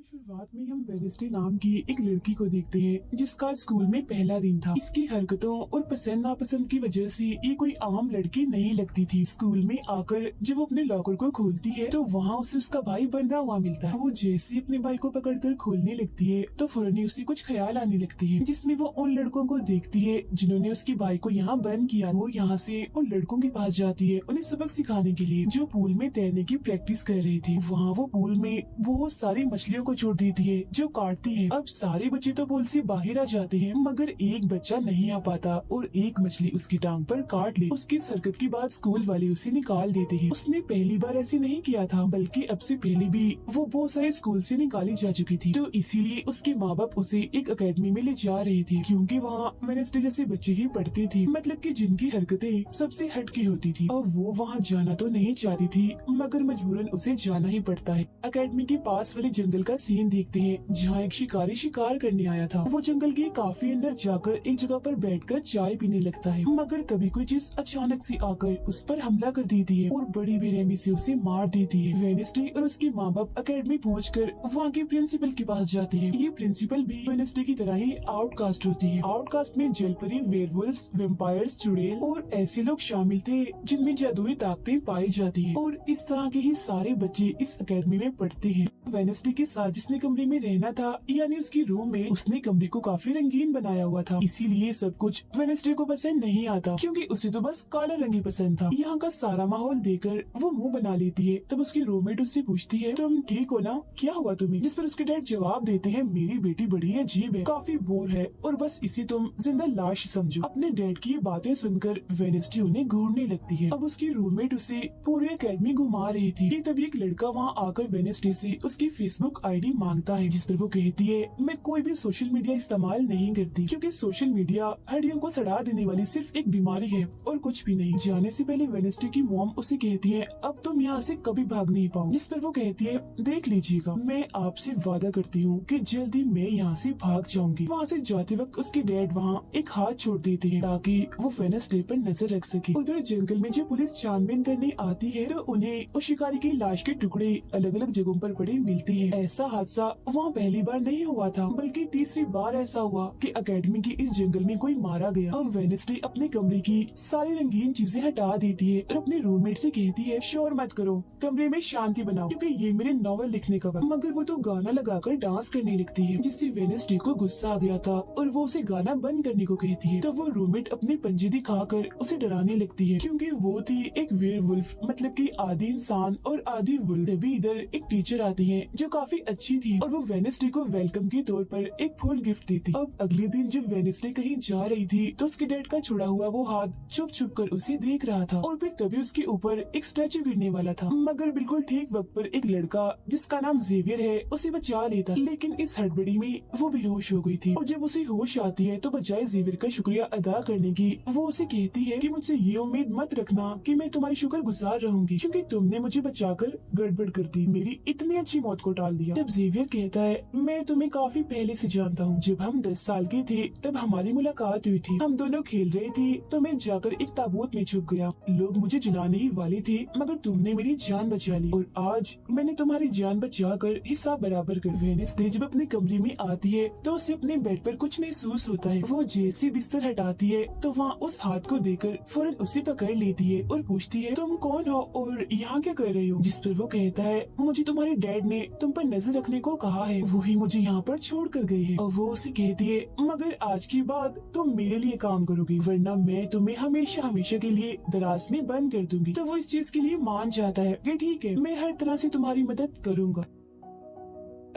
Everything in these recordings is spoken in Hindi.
शुरुआत में हम वेनेस्डे नाम की एक लड़की को देखते हैं जिसका आज स्कूल में पहला दिन था। इसकी हरकतों और पसंद नापसंद की वजह से ये कोई आम लड़की नहीं लगती थी। स्कूल में आकर जब वो अपने लॉकर को खोलती है तो वहाँ उसे उसका भाई बंधा हुआ मिलता है। वो जैसे ही अपने भाई को पकड़कर खोलने लगती है तो फौरन ही उसे कुछ ख्याल आने लगते हैं, जिसमें वो उन लड़कों को देखती है जिन्होंने उसके भाई को यहाँ बंद किया। वो यहाँ से उन लड़कों के पास जाती है उन्हें सबक सिखाने के लिए, जो पूल में तैरने की प्रैक्टिस कर रहे थे। वहाँ वो पूल में बहुत सारी मछलियों को छोड़ देती है जो काटती है। अब सारे बच्चे तो पूल से बाहर आ जाते हैं मगर एक बच्चा नहीं आ पाता और एक मछली उसकी टांग पर काट ले। उसकी इस हरकत के बाद स्कूल वाले उसे निकाल देते हैं। उसने पहली बार ऐसे नहीं किया था, बल्कि अब से पहले भी वो बहुत सारे स्कूल से निकाली जा चुकी थी। तो इसीलिए उसके माँ बाप उसे एक एकेडमी में ले जा रहे थे, क्योंकि वहाँ वेनेस्डे जैसे बच्चे ही पढ़ते थे, मतलब कि जिनकी हरकतें सबसे हटके होती थी। और वो वहाँ जाना तो नहीं चाहती थी मगर मजबूरन उसे जाना ही पड़ता है। एकेडमी के पास वाले जंगल का सीन देखते हैं जहाँ एक शिकारी शिकार करने आया था। वो जंगल के काफी अंदर जाकर एक जगह पर बैठकर चाय पीने लगता है, मगर तभी कोई चीज अचानक से आकर उस पर हमला कर देती है और बड़ी बेरहमी से उसे मार देती है। वेनेस्डे और उसके माँ बाप एकेडमी पहुंचकर वहाँ के प्रिंसिपल के पास जाते हैं। ये प्रिंसिपल भी वेनेस्डे की तरह ही आउटकास्ट होती है। आउटकास्ट में जलपरी, वेयरवुल्व्स, वेम्पायर्स, चुड़ैल और ऐसे लोग शामिल थे जिनमें जादुई ताकतें पाई जाती है। और इस तरह के ही सारे बच्चे इस एकेडमी में पढ़ते हैं। वेनेस्डे के साथ जिसने कमरे में रहना था, यानी उसकी रूम में, उसने कमरे को काफी रंगीन बनाया हुआ था। इसीलिए सब कुछ वेनेस्डे को पसंद नहीं आता, क्योंकि उसे तो बस काला रंग ही पसंद था। यहाँ का सारा माहौल देखकर वो मुंह बना लेती है। तब उसकी रूममेट उससे पूछती है, तुम ठीक हो ना, क्या हुआ तुम्हें? जिस पर उसके डैड जवाब देते हैं, मेरी बेटी बड़ी अजीब है, काफी बोर है और बस इसे तुम जिंदा लाश समझो। अपने डैड की ये बातें सुनकर वेनेस्डे उन्हें घूरने लगती है। अब उसकी रूममेट उसे पूरी एकेडमी घुमा रही थी कि तभी एक लड़का वहाँ आकर वेनेस्डे से उसकी फेसबुक आईडी मांगता है, जिस पर वो कहती है, मैं कोई भी सोशल मीडिया इस्तेमाल नहीं करती, क्योंकि सोशल मीडिया हड्डियों को सड़ा देने वाली सिर्फ एक बीमारी है और कुछ भी नहीं। जाने से पहले वेनेस्डे की मॉम उसे कहती है, अब तुम यहाँ से कभी भाग नहीं पाओ। जिस पर वो कहती है, देख लीजिएगा, मैं आपसे वादा करती हूँ कि जल्दी मैं यहाँ से भाग जाऊंगी। वहाँ से जाते वक्त उसके डैड वहाँ एक हाथ छोड़ देते हैं ताकि वो वेनेस्डे पर नजर रख सके। उधर जंगल में जब पुलिस छानबीन करने आती है तो उन्हें उस शिकारी की लाश के टुकड़े अलग अलग जगहों पर पड़े मिलते हैं। ऐसा हादसा वहाँ पहली बार नहीं हुआ था, बल्कि तीसरी बार ऐसा हुआ कि एकेडमी के इस जंगल में कोई मारा गया। अब वेनेस्डे अपने कमरे की सारी रंगीन चीजें हटा देती है और अपने रूममेट से कहती है, शोर मत करो, कमरे में शांति बनाओ, क्योंकि ये मेरे नॉवल लिखने का वक्त। मगर वो तो गाना लगाकर डांस करने लगती है, जिससे वेनेस्डे को गुस्सा आ गया था और वो उसे गाना बंद करने को कहती है। तो वो रूममेट अपने पंजे दिखाकर उसे डराने लगती है, क्योंकि वो थी एक वेयरवुल्फ, मतलब कि आधी इंसान और आधी वुल्फ। तभी इधर एक टीचर आती है जो काफी अच्छी थी और वो वेनेस्डे को वेलकम के तौर पर एक फूल गिफ्ट देती। अब अगले दिन जब वेनेस्डे कहीं जा रही थी तो उसके डैड का छुड़ा हुआ वो हाथ छुप छुप कर उसे देख रहा था और फिर तभी उसके ऊपर एक स्टैचू गिरने वाला था, मगर बिल्कुल ठीक वक्त पर एक लड़का जिसका नाम जेवियर है उसे बचा लेता। लेकिन इस हड़बड़ी में वो बेहोश हो गई थी और जब उसे होश आती है तो बजाय जेवियर का शुक्रिया अदा करने की वो उसे कहती है कि मुझसे ये उम्मीद मत रखना कि मैं तुम्हारी शुक्रगुजार रहूंगी, क्योंकि तुमने मुझे बचाकर गड़बड़ कर दी, मेरी इतनी अच्छी मौत को टाल दिया। तब जेवियर कहता है, मैं तुम्हें काफी पहले से जानता हूँ, जब हम 10 साल के थे तब हमारी मुलाकात हुई थी, हम दोनों खेल रहे थे तो मैं जाकर एक ताबूत में छुप गया, लोग मुझे जलाने ही वाले थे मगर तुमने मेरी जान बचा ली और आज मैंने तुम्हारी जान बचाकर हिसाब बराबर कर। वेनेस्डे जब अपने कमरे में आती है तो उसे अपने बेड पर कुछ महसूस होता है। वो जैसे बिस्तर हटाती है तो वहाँ उस हाथ को देखकर फौरन उसे पकड़ लेती है और पूछती है, तुम कौन हो और यहाँ क्या कर रही हो? जिस पर वो कहता है, मुझे तुम्हारे डैड ने तुम पर नजर रखने को कहा है, वही मुझे यहाँ पर छोड़ कर गए हैं। और वो उसे कहती है, मगर आज के बाद तुम मेरे लिए काम करोगी, वरना मैं तुम्हें हमेशा हमेशा के लिए दराज में बंद कर दूंगी। तो वो इस चीज के लिए मान जाता है कि ठीक है, मैं हर तरह से तुम्हारी मदद करूंगा।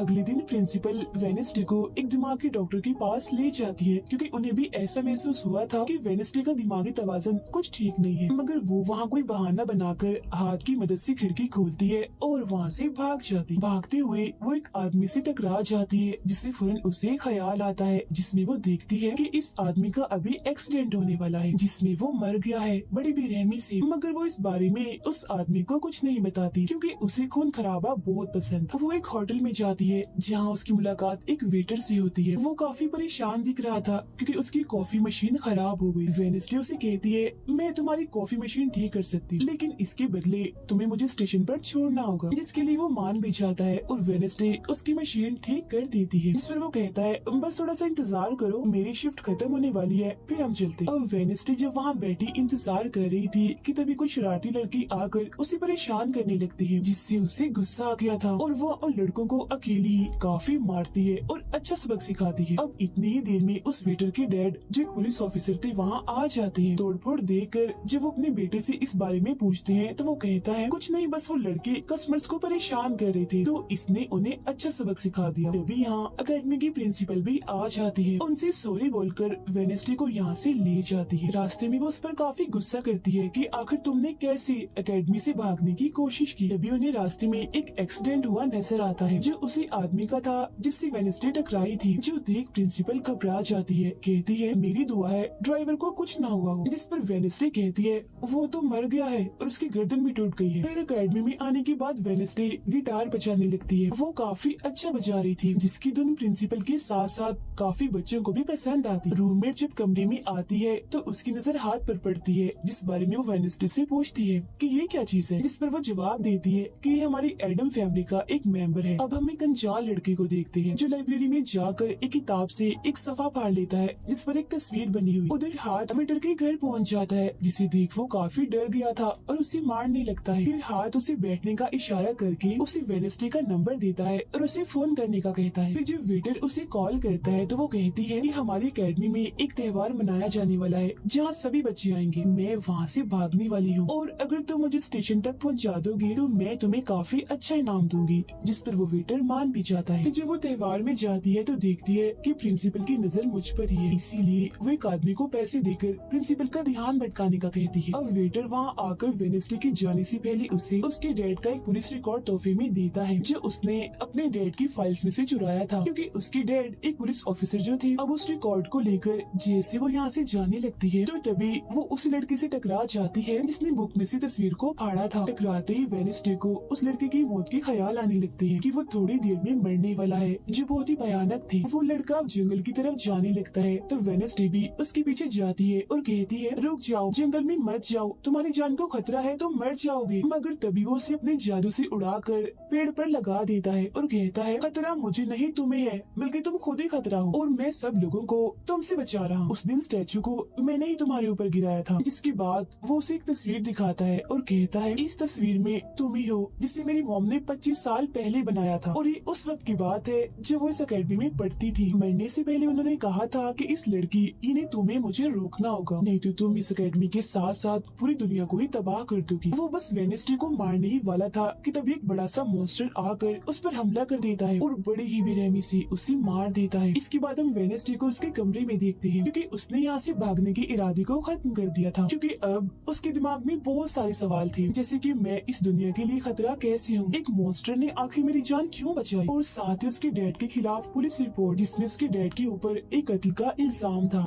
अगले दिन प्रिंसिपल वेनेस्डे को एक दिमागी डॉक्टर के पास ले जाती है, क्योंकि उन्हें भी ऐसा महसूस हुआ था कि वेनेस्डे का दिमागी तवाज़ुन कुछ ठीक नहीं है। मगर वो वहाँ कोई बहाना बनाकर हाथ की मदद से खिड़की खोलती है और वहाँ से भाग जाती। भागते हुए वो एक आदमी से टकरा जाती है, जिससे फौरन उसे ख्याल आता है, जिसमें वो देखती है कि इस आदमी का अभी एक्सीडेंट होने वाला है, जिसमें वो मर गया है बड़ी बेरहमी से। मगर वो इस बारे में उस आदमी को कुछ नहीं बताती, क्योंकि उसे खून खराबा बहुत पसंद। वो एक होटल में जाती है जहाँ उसकी मुलाकात एक वेटर से होती है। वो काफी परेशान दिख रहा था क्योंकि उसकी कॉफी मशीन खराब हो गई। वेडनेसडे उसे कहती है, मैं तुम्हारी कॉफी मशीन ठीक कर सकती हूँ, लेकिन इसके बदले तुम्हें मुझे स्टेशन पर छोड़ना होगा, जिसके लिए वो मान भी जाता है और वेडनेसडे उसकी मशीन ठीक कर देती है। इस पर वो कहता है, बस थोड़ा सा इंतजार करो, मेरी शिफ्ट खत्म होने वाली है, फिर हम चलते। अब वेडनेसडे जब वहाँ बैठी इंतजार कर रही थी कि तभी कोई शरारती लड़की आकर उसे परेशान करने लगती है, जिससे उसे गुस्सा आ गया था और वो उन लड़कों को अकेली ही काफी मारती है और अच्छा सबक सिखाती है। अब इतनी ही देर में उस वेटर के डैड जो एक पुलिस ऑफिसर थे वहाँ आ जाते हैं। तोड़फोड़ देखकर जब वो अपने बेटे से इस बारे में पूछते हैं तो वो कहता है, कुछ नहीं, बस वो लड़के कस्टमर्स को परेशान कर रहे थे तो इसने उन्हें अच्छा सबक सिखा दिया। तभी यहाँ अकेडमी की प्रिंसिपल भी आ जाती है, उनसे सॉरी बोलकर वेडनेसडे को यहाँ से ले जाती है। रास्ते में वो उस पर काफी गुस्सा करती है कि आखिर तुमने कैसे अकेडमी से भागने की कोशिश की। तभी उन्हें रास्ते में एक एक्सीडेंट हुआ नजर आता है जो उसी आदमी का था जिससे वेडनेसडे टकराई थी, जो देख प्रिंसिपल घबरा जाती है, कहती है, मेरी दुआ है ड्राइवर को कुछ ना हुआ हो। जिस पर वेडनेसडे कहती है, वो तो मर गया है और उसकी गर्दन भी टूट गई है। फिर अकेडमी में आने के बाद वेडनेसडे गिटार बजाने लगती है। वो काफी अच्छा बजा रही थी, जिसकी धुन प्रिंसिपल के साथ साथ काफी बच्चों को भी पसंद आती। रूममेट जब कमरे में आती है तो उसकी नजर हाथ पर पड़ती है, जिस बारे में वो वेडनेसडे से पूछती है कि ये क्या चीज है, जिस पर वो जवाब देती है कि ये हमारी एडम फैमिली का एक मेंबर है। अब हम एक अनजान लड़के को देखते हैं जो लाइब्रेरी में जाकर एक किताब से एक सफा फाड़ लेता है जिस पर एक तस्वीर बनी हुई। उधर हाथ में डर के घर पहुंच जाता है, जिसे देख वो काफी डर गया था और उसे मारने लगता है। फिर हाथ उसे बैठने का इशारा करके उसे वेडनेसडे का नंबर देता है और उसे फोन करने का कहता है। फिर जब वेटर उसे कॉल करता है तो वो कहती है कि हमारी अकेडमी में एक त्योहार मनाया जाने वाला है जहाँ सभी बच्चे आएंगे, मैं वहाँ से भागने वाली हूँ और अगर तुम मुझे स्टेशन तक पहुँचा दोगे तो मैं तुम्हें काफी अच्छा इनाम दूंगी। जिस पर वो वेटर मान भी जाता है। जब वो त्योहार में जाती है तो देखती है कि प्रिंसिपल की नजर मुझ पर ही है, इसीलिए वो एक आदमी को पैसे देकर प्रिंसिपल का ध्यान भटकाने का कहती है। अब वेटर वहाँ आकर वेडनेसडे के जाने से पहले उसे उसके डैड का एक पुलिस रिकॉर्ड तोहफे में देता है जो उसने अपने डैड की फाइल्स में से चुराया था, क्योंकि उसके डैड एक पुलिस ऑफिसर जो थे। अब उस रिकॉर्ड को लेकर जैसे वो यहाँ से जाने लगती है तो तभी वो उस लड़के से टकरा जाती है जिसने बुक में से तस्वीर को फाड़ा था। टकराते ही वेडनेसडे को उस लड़के की मौत के ख्याल आने लगते हैं कि वो थोड़ी देर में मरने वाला है, जो बहुत ही भयानक थी। वो लड़का अब जंगल की तरफ जाने लगता है तो वेडनेसडे भी उसके पीछे जाती है और कहती है, रुक जाओ, जंगल में मत जाओ, तुम्हारी जान को खतरा है, तुम मर जाओगे। मगर तभी वो उसे अपने जादू से उड़ाकर पेड़ पर लगा देता है और कहता है, खतरा मुझे नहीं तुम्हें है, बल्कि तुम खुद ही खतरा हो और मैं सब लोगों को तुमसे बचा रहा हूँ। उस दिन स्टैचू को मैंने ही तुम्हारे ऊपर गिराया था। जिसके बाद वो उसे एक तस्वीर दिखाता है और कहता है, इस तस्वीर में तुम ही हो जिसे मेरी मॉम ने 25 साल पहले बनाया था और ये उस वक्त की बात है जब वो इस अकेडमी में पढ़ती थी। मरने से पहले उन्होंने कहा था कि इस लड़की इन्हें तुम्हें मुझे रोकना होगा, नहीं तो तुम इस अकेडमी के साथ साथ पूरी दुनिया को ही तबाह कर दोगी। वो बस वेडनेसडे को मारने ही वाला था कि तभी एक बड़ा सा मॉन्स्टर आकर उस पर हमला कर देता है और बड़ी ही बेरहमी से उसे मार देता है। इसके बाद हम वेडनेसडे को उसके कमरे में देखते हैं क्योंकि उसने यहाँ से भागने के इरादे को खत्म कर दिया था, क्योंकि अब उसके दिमाग में बहुत सारे सवाल थे, जैसे कि मैं इस दुनिया के लिए खतरा कैसे हूँ, एक मॉन्स्टर ने आखिर मेरी जान क्यों बचाई, और साथ ही उसके डैड के खिलाफ पुलिस रिपोर्ट जिसमें उसके डैड के ऊपर एक कत्ल का इल्जाम था।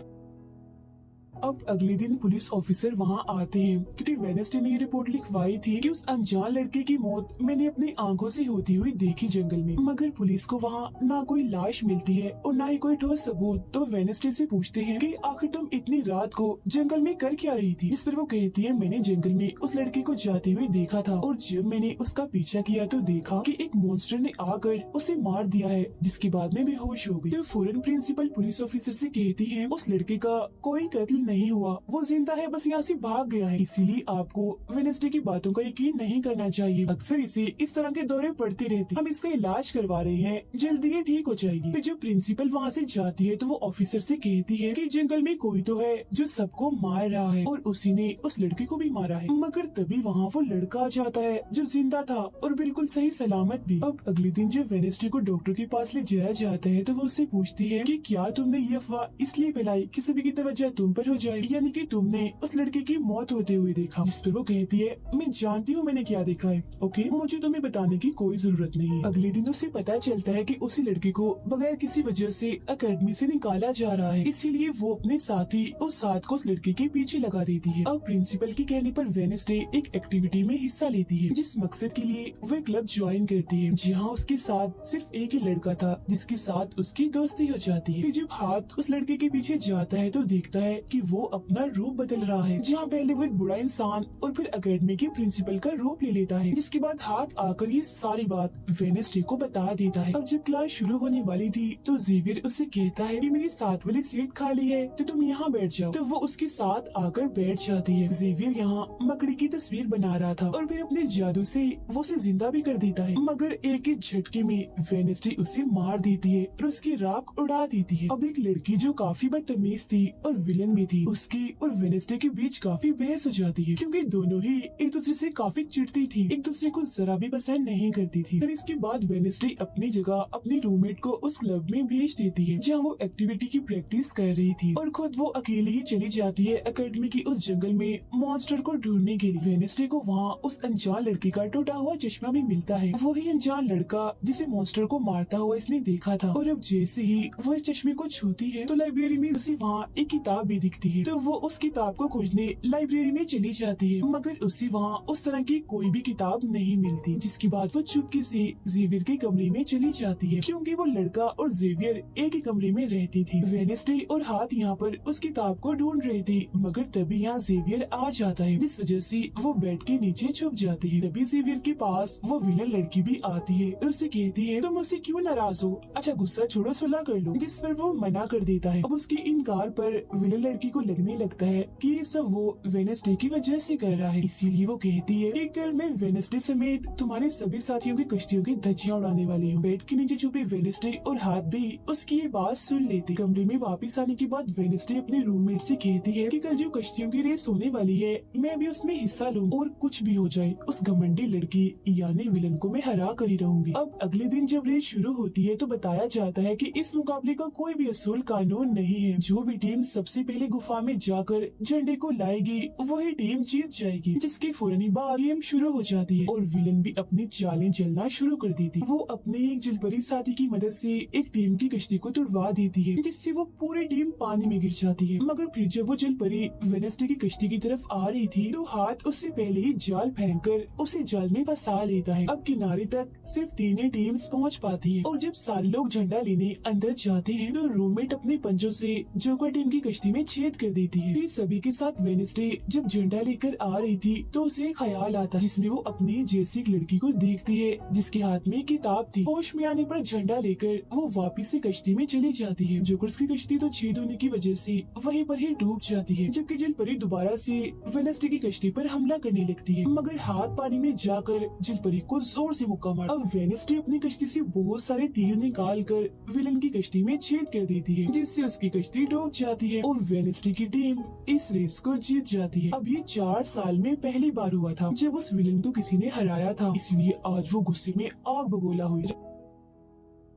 अब अगले दिन पुलिस ऑफिसर वहाँ आते हैं क्योंकि वेडनेसडे ने ये रिपोर्ट लिखवाई थी कि उस अनजान लड़के की मौत मैंने अपनी आंखों से होती हुई देखी जंगल में। मगर पुलिस को वहाँ ना कोई लाश मिलती है और ना ही कोई ठोस सबूत। तो वेडनेसडे से पूछते हैं कि आखिर तुम इतनी रात को जंगल में कर क्या रही थी, जिस पर वो कहती है, मैंने जंगल में उस लड़के को जाते हुए देखा था और जब मैंने उसका पीछा किया तो देखा कि एक मॉन्स्टर ने आकर उसे मार दिया है, जिसके बाद में बेहोश हो गई। तो फौरन प्रिंसिपल पुलिस ऑफिसर से कहती है, उस लड़के का कोई कत्ल नहीं हुआ, वो जिंदा है, बस यहाँ से भाग गया है, इसीलिए आपको वेडनेसडे की बातों का यकीन नहीं करना चाहिए। अक्सर इसे इस तरह के दौरे पड़ते रहते, हम इसका इलाज करवा रहे हैं, जल्दी ही ठीक हो जाएगी। फिर जब प्रिंसिपल वहाँ से जाती है तो वो ऑफिसर से कहती है कि जंगल में कोई तो है जो सबको मार रहा है और उसी ने उस लड़के को भी मारा है। मगर तभी वहाँ वो लड़का आ जाता है जो जिंदा था और बिल्कुल सही सलामत भी। अब अगले दिन जब वेडनेसडे को डॉक्टर के पास ले जाया जाता है तो वो उससे पूछती है कि क्या तुमने ये अफवाह इसलिए फैलाई कि सभी की तवज्जो तुम पर हो जाए, यानी कि तुमने उस लड़के की मौत होते हुए देखा। जिस पर वो कहती है मैं जानती हूँ मैंने क्या देखा है, ओके मुझे तुम्हें बताने की कोई जरूरत नहीं है। अगले दिन उसे पता चलता है कि उसी लड़के को बगैर किसी वजह से एकेडमी से निकाला जा रहा है, इसीलिए वो अपने साथी उस साथ को उस लड़के के पीछे लगा देती है। अब प्रिंसिपल के कहने पर वेडनेसडे एक एक्टिविटी में हिस्सा लेती है, जिस मकसद के लिए वो क्लब ज्वाइन करती है, जहाँ उसके साथ सिर्फ एक ही लड़का था जिसके साथ उसकी दोस्ती हो जाती है। फिर जब हाथ उस लड़के के पीछे जाता है तो देखता है कि वो अपना रूप बदल रहा है, जहाँ पहले वो एक बुरा इंसान और फिर एकेडमी के प्रिंसिपल का रूप ले लेता है। जिसके बाद हाथ आकर ये सारी बात वेडनेसडे को बता देता है। अब जब क्लास शुरू होने वाली थी तो जेवियर उससे कहता है कि मेरी साथ वाली सीट खाली है तो तुम यहाँ बैठ जाओ, तो वो उसके साथ आकर बैठ जाती है। जेवियर यहाँ मकड़ी की तस्वीर बना रहा था और फिर अपने जादू से वो उसे जिंदा भी कर देता है, मगर एक ही झटके में वेडनेसडे उसे मार देती है और उसकी राख उड़ा देती है। अब एक लड़की जो काफी बदतमीज थी और विलन भी थी, उसकी और वेडनेसडे के बीच काफी बहस हो जाती है, क्योंकि दोनों ही एक दूसरे से काफी चिढ़ती थी, एक दूसरे को जरा भी पसंद नहीं करती थी। फिर इसके बाद वेडनेसडे अपनी जगह अपनी रूममेट को उस क्लब में भेज देती है जहाँ वो एक्टिविटी की प्रैक्टिस कर रही थी, और खुद वो अकेली ही चली जाती है एकेडमी की उस जंगल में मॉन्स्टर को ढूंढने के लिए। वेडनेसडे को वहाँ उस अनजान लड़की का टूटा हुआ चश्मा भी मिलता है, वही अनजान लड़का जिसे मॉन्स्टर को मारता हुआ इसने देखा था। और अब जैसे ही वो इस चश्मे को छूती है तो लाइब्रेरी में उसे वहाँ एक किताब भी दिखती है, तो वो उस किताब को खोजने लाइब्रेरी में चली जाती है, मगर उसे वहाँ उस तरह की कोई भी किताब नहीं मिलती। जिसके बाद वो चुपके से जेवियर के कमरे में चली जाती है, क्योंकि वो लड़का और जेवियर एक ही कमरे में रहती थी। वेडनेसडे और हाथ यहाँ पर उस किताब को ढूंढ रहे थे, मगर तभी यहाँ जेवियर आ जाता है, जिस वजह से वो बेड के नीचे छुप जाती है। तभी जेवियर के पास वो विलन लड़की भी आती है और उसे कहती है तुम मुझसे क्यों नाराज हो, अच्छा गुस्सा छोड़ो सुलह कर लो, जिस पर वो मना कर देता है। अब उसके इनकार पर विलन लड़की को लगने लगता है कि ये सब वो वेडनेसडे की वजह से कर रहा है, इसीलिए वो कहती है कि कल मैं वेडनेसडे समेत तुम्हारे सभी साथियों की कश्तियों की धज्जियां उड़ाने वाली हूँ। बेड के नीचे छुपे वेडनेसडे और हाथ भी उसकी ये बात सुन लेते। कमरे में वापस आने के बाद वेडनेसडे अपने रूममेट से कहती है कि कल जो कश्तियों की रेस होने वाली है मैं भी उसमें हिस्सा लूँ, और कुछ भी हो जाए उस घमंडी लड़की यानी विलन को मैं हरा कर ही रहूंगी। अब अगले दिन जब रेस शुरू होती है तो बताया जाता है कि इस मुकाबले का कोई भी असूल कानून नहीं है, जो भी टीम सबसे पहले गुफा में जाकर झंडे को लाएगी वही टीम जीत जाएगी। जिसके फौरन बाद गेम शुरू हो जाती है और विलन भी अपनी चालें चलना शुरू कर देती। वो अपने एक जलपरी साथी की मदद से एक टीम की कश्ती को तुड़वा देती है, जिससे वो पूरी टीम पानी में गिर जाती है। मगर फिर जब वो जलपरी वेडनेसडे की कश्ती की तरफ आ रही थी तो हाथ उससे पहले ही जाल फेंककर उसे जाल में फंसा लेता है। अब किनारे तक सिर्फ 3 ही टीम्स पहुंच पाती हैं, और जब सारे लोग झंडा लेने अंदर जाते हैं तो रूममेट अपने पंजों से जोकर टीम की कश्ती में छेद कर देती है। फिर सभी के साथ वेडनेसडे जब झंडा लेकर आ रही थी तो उसे ख्याल आता, जिसमें वो अपनी जैसी एक लड़की को देखती है जिसके हाथ में किताब थी। होश में आने पर झंडा लेकर वो वापस से कश्ती में चली जाती है। जोकर्स की कश्ती तो छेद होने की वजह से वहीं पर ही डूब जाती है, जबकि जलपरी दोबारा से वेडनेसडे की कश्ती पर हमला करने लगती है, मगर हाथ पानी में जाकर जलपरी को जोर से मुक्का मार। अब वेडनेसडे अपनी कश्ती से बहुत सारे तीर निकाल कर विलन की कश्ती में छेद कर देती है, जिससे उसकी कश्ती डूब जाती है और वेडनेसडे की टीम इस रेस को जीत जाती है। अब ये 4 साल में पहली बार हुआ था जब उस विलन को किसी ने हराया था, इसलिए आज वो गुस्से में आग बगोला हुई।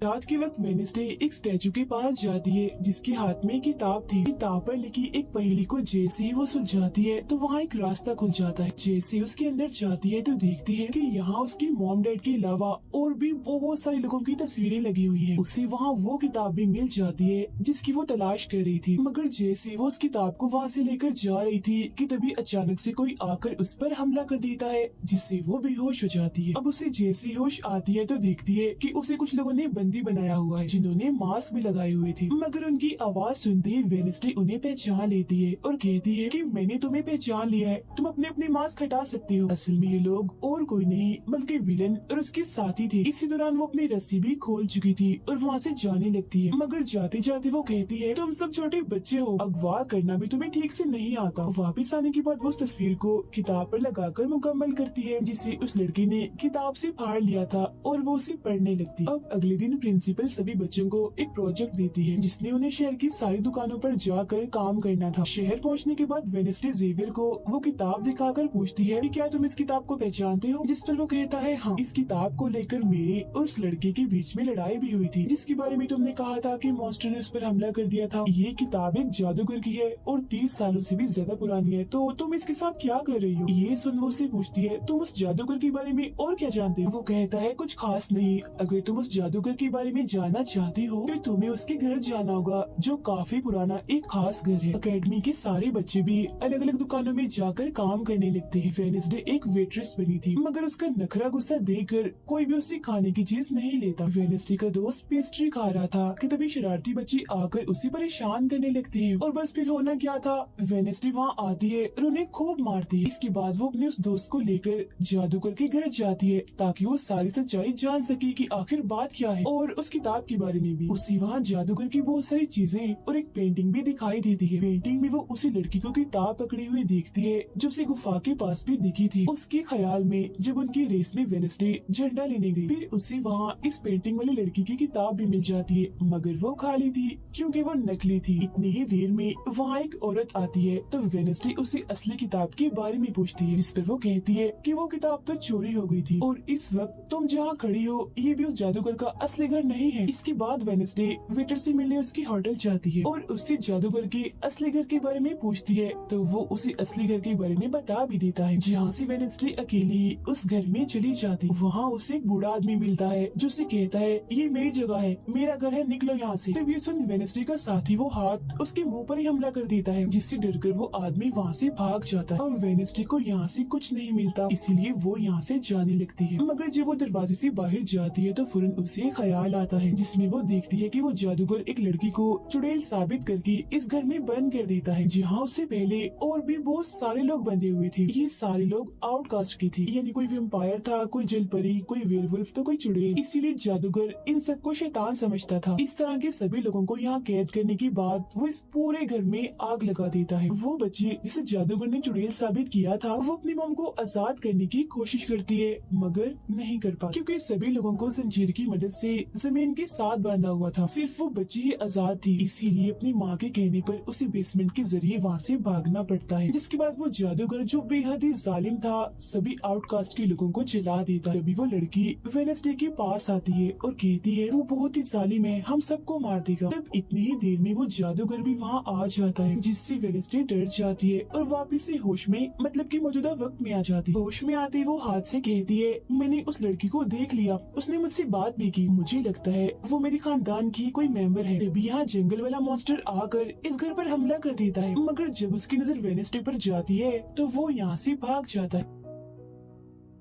रात के वक्त वेडनेसडे एक स्टैचू के पास जाती है जिसके हाथ में किताब थी। किताब पर लिखी एक पहेली को जैसे ही वो सुलझाती है तो वहाँ एक रास्ता खुल जाता है। जैसे उसके अंदर जाती है तो देखती है कि यहाँ उसके मॉम डैड के अलावा और भी बहुत सारे लोगों की तस्वीरें लगी हुई है। उसे वहाँ वो किताब भी मिल जाती है जिसकी वो तलाश कर रही थी, मगर जैसे वो उस किताब को वहाँ से लेकर जा रही थी कि तभी अचानक से कोई आकर उस पर हमला कर देता है, जिससे वो बेहोश हो जाती है। अब उसे जैसे होश आती है तो देखती है कि उसे कुछ लोगों ने बंदी बनाया हुआ है, जिन्होंने मास्क भी लगाए हुए थे, मगर उनकी आवाज सुनते ही वेडनेसडे उन्हें पहचान लेती है और कहती है कि मैंने तुम्हें पहचान लिया है, तुम अपने अपने मास्क हटा सकते हो। असल में ये लोग और कोई नहीं बल्कि विलन और उसके साथी थे। इसी दौरान वो अपनी रस्सी भी खोल चुकी थी और वहाँ से जाने लगती है, मगर जाते जाते वो कहती है तुम सब छोटे बच्चे हो, अगवा करना भी तुम्हें ठीक से नहीं आता। वापिस आने के बाद वो उस तस्वीर को किताब पर लगाकर मुकम्मल करती है जिसे उस लड़की ने किताब से फाड़ लिया था और वो उसे पढ़ने लगती। अब अगले दिन दिन प्रिंसिपल सभी बच्चों को एक प्रोजेक्ट देती है जिसमें उन्हें शहर की सारी दुकानों पर जाकर काम करना था। शहर पहुंचने के बाद वेडनेसडे जेवियर को वो किताब दिखाकर पूछती है कि क्या तुम इस किताब को पहचानते हो, जिस पर वो कहता है हाँ, इस किताब को लेकर मेरे और उस लड़के के बीच में लड़ाई भी हुई थी जिसके बारे में तुमने कहा था कि मॉन्स्टर ने उस पर हमला कर दिया था। ये किताब एक जादूगर की है और 30 सालों से भी ज्यादा पुरानी है, तो तुम इसके साथ क्या कर रही हो। ये सुन वो उससे पूछती है तुम उस जादूगर के बारे में और क्या जानते हो। वो कहता है कुछ खास नहीं, अगर तुम उस जादूगर के बारे में जानना चाहती हो तो तुम्हें उसके घर जाना होगा जो काफी पुराना एक खास घर है। अकेडमी के सारे बच्चे भी अलग अलग दुकानों में जाकर काम करने लगते हैं। वेडनेसडे एक वेट्रेस बनी थी मगर उसका नखरा गुस्सा देखकर कोई भी उससे खाने की चीज नहीं लेता। वेडनेसडे का दोस्त पेस्ट्री खा रहा था कि तभी शरारती बच्चे आकर उसे परेशान करने लगते हैं और बस फिर होना क्या था, वेडनेसडे वहाँ आती है और उन्हें खूब मारती है। इसके बाद वो अपने उस दोस्त को लेकर जादूगर के घर जाती है ताकि वो सारी सच्चाई जान सके कि आखिर बात क्या है और उस किताब के बारे में भी। उसी वहाँ जादूगर की बहुत सारी चीजें और एक पेंटिंग भी दिखाई देती है। पेंटिंग में वो उसी लड़की को किताब पकड़ी हुई देखती है जो उसे गुफा के पास भी दिखी थी। उसके ख्याल में जब उनकी रेस में वेडनेसडे झंडा लेने गई, फिर उसे वहाँ इस पेंटिंग वाली लड़की की किताब भी मिल जाती है मगर वो खाली थी क्योंकि वो नकली थी। इतनी ही देर में वहाँ एक औरत आती है तो वेडनेसडे उसे असली किताब के बारे में पूछती है जिस पर वो कहती है कि वो किताब तो चोरी हो गई थी और इस वक्त तुम जहाँ खड़ी हो ये भी उस जादूगर का असली घर नहीं है। इसके बाद वेडनेसडे वेटर से मिलने उसकी होटल जाती है और उससे जादूगर के असली घर के बारे में पूछती है तो वो उसे असली घर के बारे में बता भी देता है। जहाँ से वेडनेसडे अकेली उस घर में चली जाती, वहाँ उसे एक बूढ़ा आदमी मिलता है जो उसे कहता है ये मेरी जगह है, मेरा घर है, निकलो यहाँ से। तब ये सुन वेडनेसडे का साथी वो हाथ उसके मुंह पर ही हमला कर देता है जिससे डरकर वो आदमी वहाँ से भाग जाता है। और वेडनेसडे को यहाँ से कुछ नहीं मिलता इसीलिए वो यहाँ से जाने लगती है मगर जब वो दरवाजे से बाहर जाती है तो फौरन उसे ख्याल आता है जिसमें वो देखती है कि वो जादूगर एक लड़की को चुड़ैल साबित करके इस घर में बंद कर देता है जहाँ उससे पहले और भी बहुत सारे लोग बंधे हुए थे। ये सारे लोग आउटकास्ट की थी, यानी कोई वेम्पायर था, कोई जलपरी, कोई वेयरवुल्फ तो कोई चुड़ैल। इसीलिए जादूगर इन सबको शैतान समझता था। इस तरह के सभी लोगों को यहाँ कैद करने के बाद वो इस पूरे घर में आग लगा देता है। वो बच्चे जिसे जादूगर ने चुड़ैल साबित किया था वो अपनी मॉम को आजाद करने की कोशिश करती है मगर नहीं कर पाती क्योंकि सभी लोगों को जंजीर की मदद से जमीन के साथ बांधा हुआ था। सिर्फ वो बच्ची ही आजाद थी, इसीलिए अपनी माँ के कहने पर उसे बेसमेंट के जरिए वहाँ से भागना पड़ता है। जिसके बाद वो जादूगर जो बेहद ही जालिम था सभी आउटकास्ट के लोगों को जला देता है। तभी वो लड़की वेडनेसडे के पास आती है और कहती है वो बहुत ही जालिम है, हम सबको मार देगा। तब इतनी ही देर में वो जादूगर भी वहाँ आ जाता है जिससे वेडनेसडे डर जाती है और वापिस से होश में मतलब कि मौजूदा वक्त में आ जाती है। होश में आते वो हाथ से कहती है मैंने उस लड़की को देख लिया, उसने मुझसे बात भी की, मुझे लगता है वो मेरे खानदान की कोई मेंबर है। तभी यहाँ जंगल वाला मॉन्स्टर आकर इस घर पर हमला कर देता है मगर जब उसकी नजर वेडनेसडे पर जाती है तो वो यहाँ से भाग जाता है।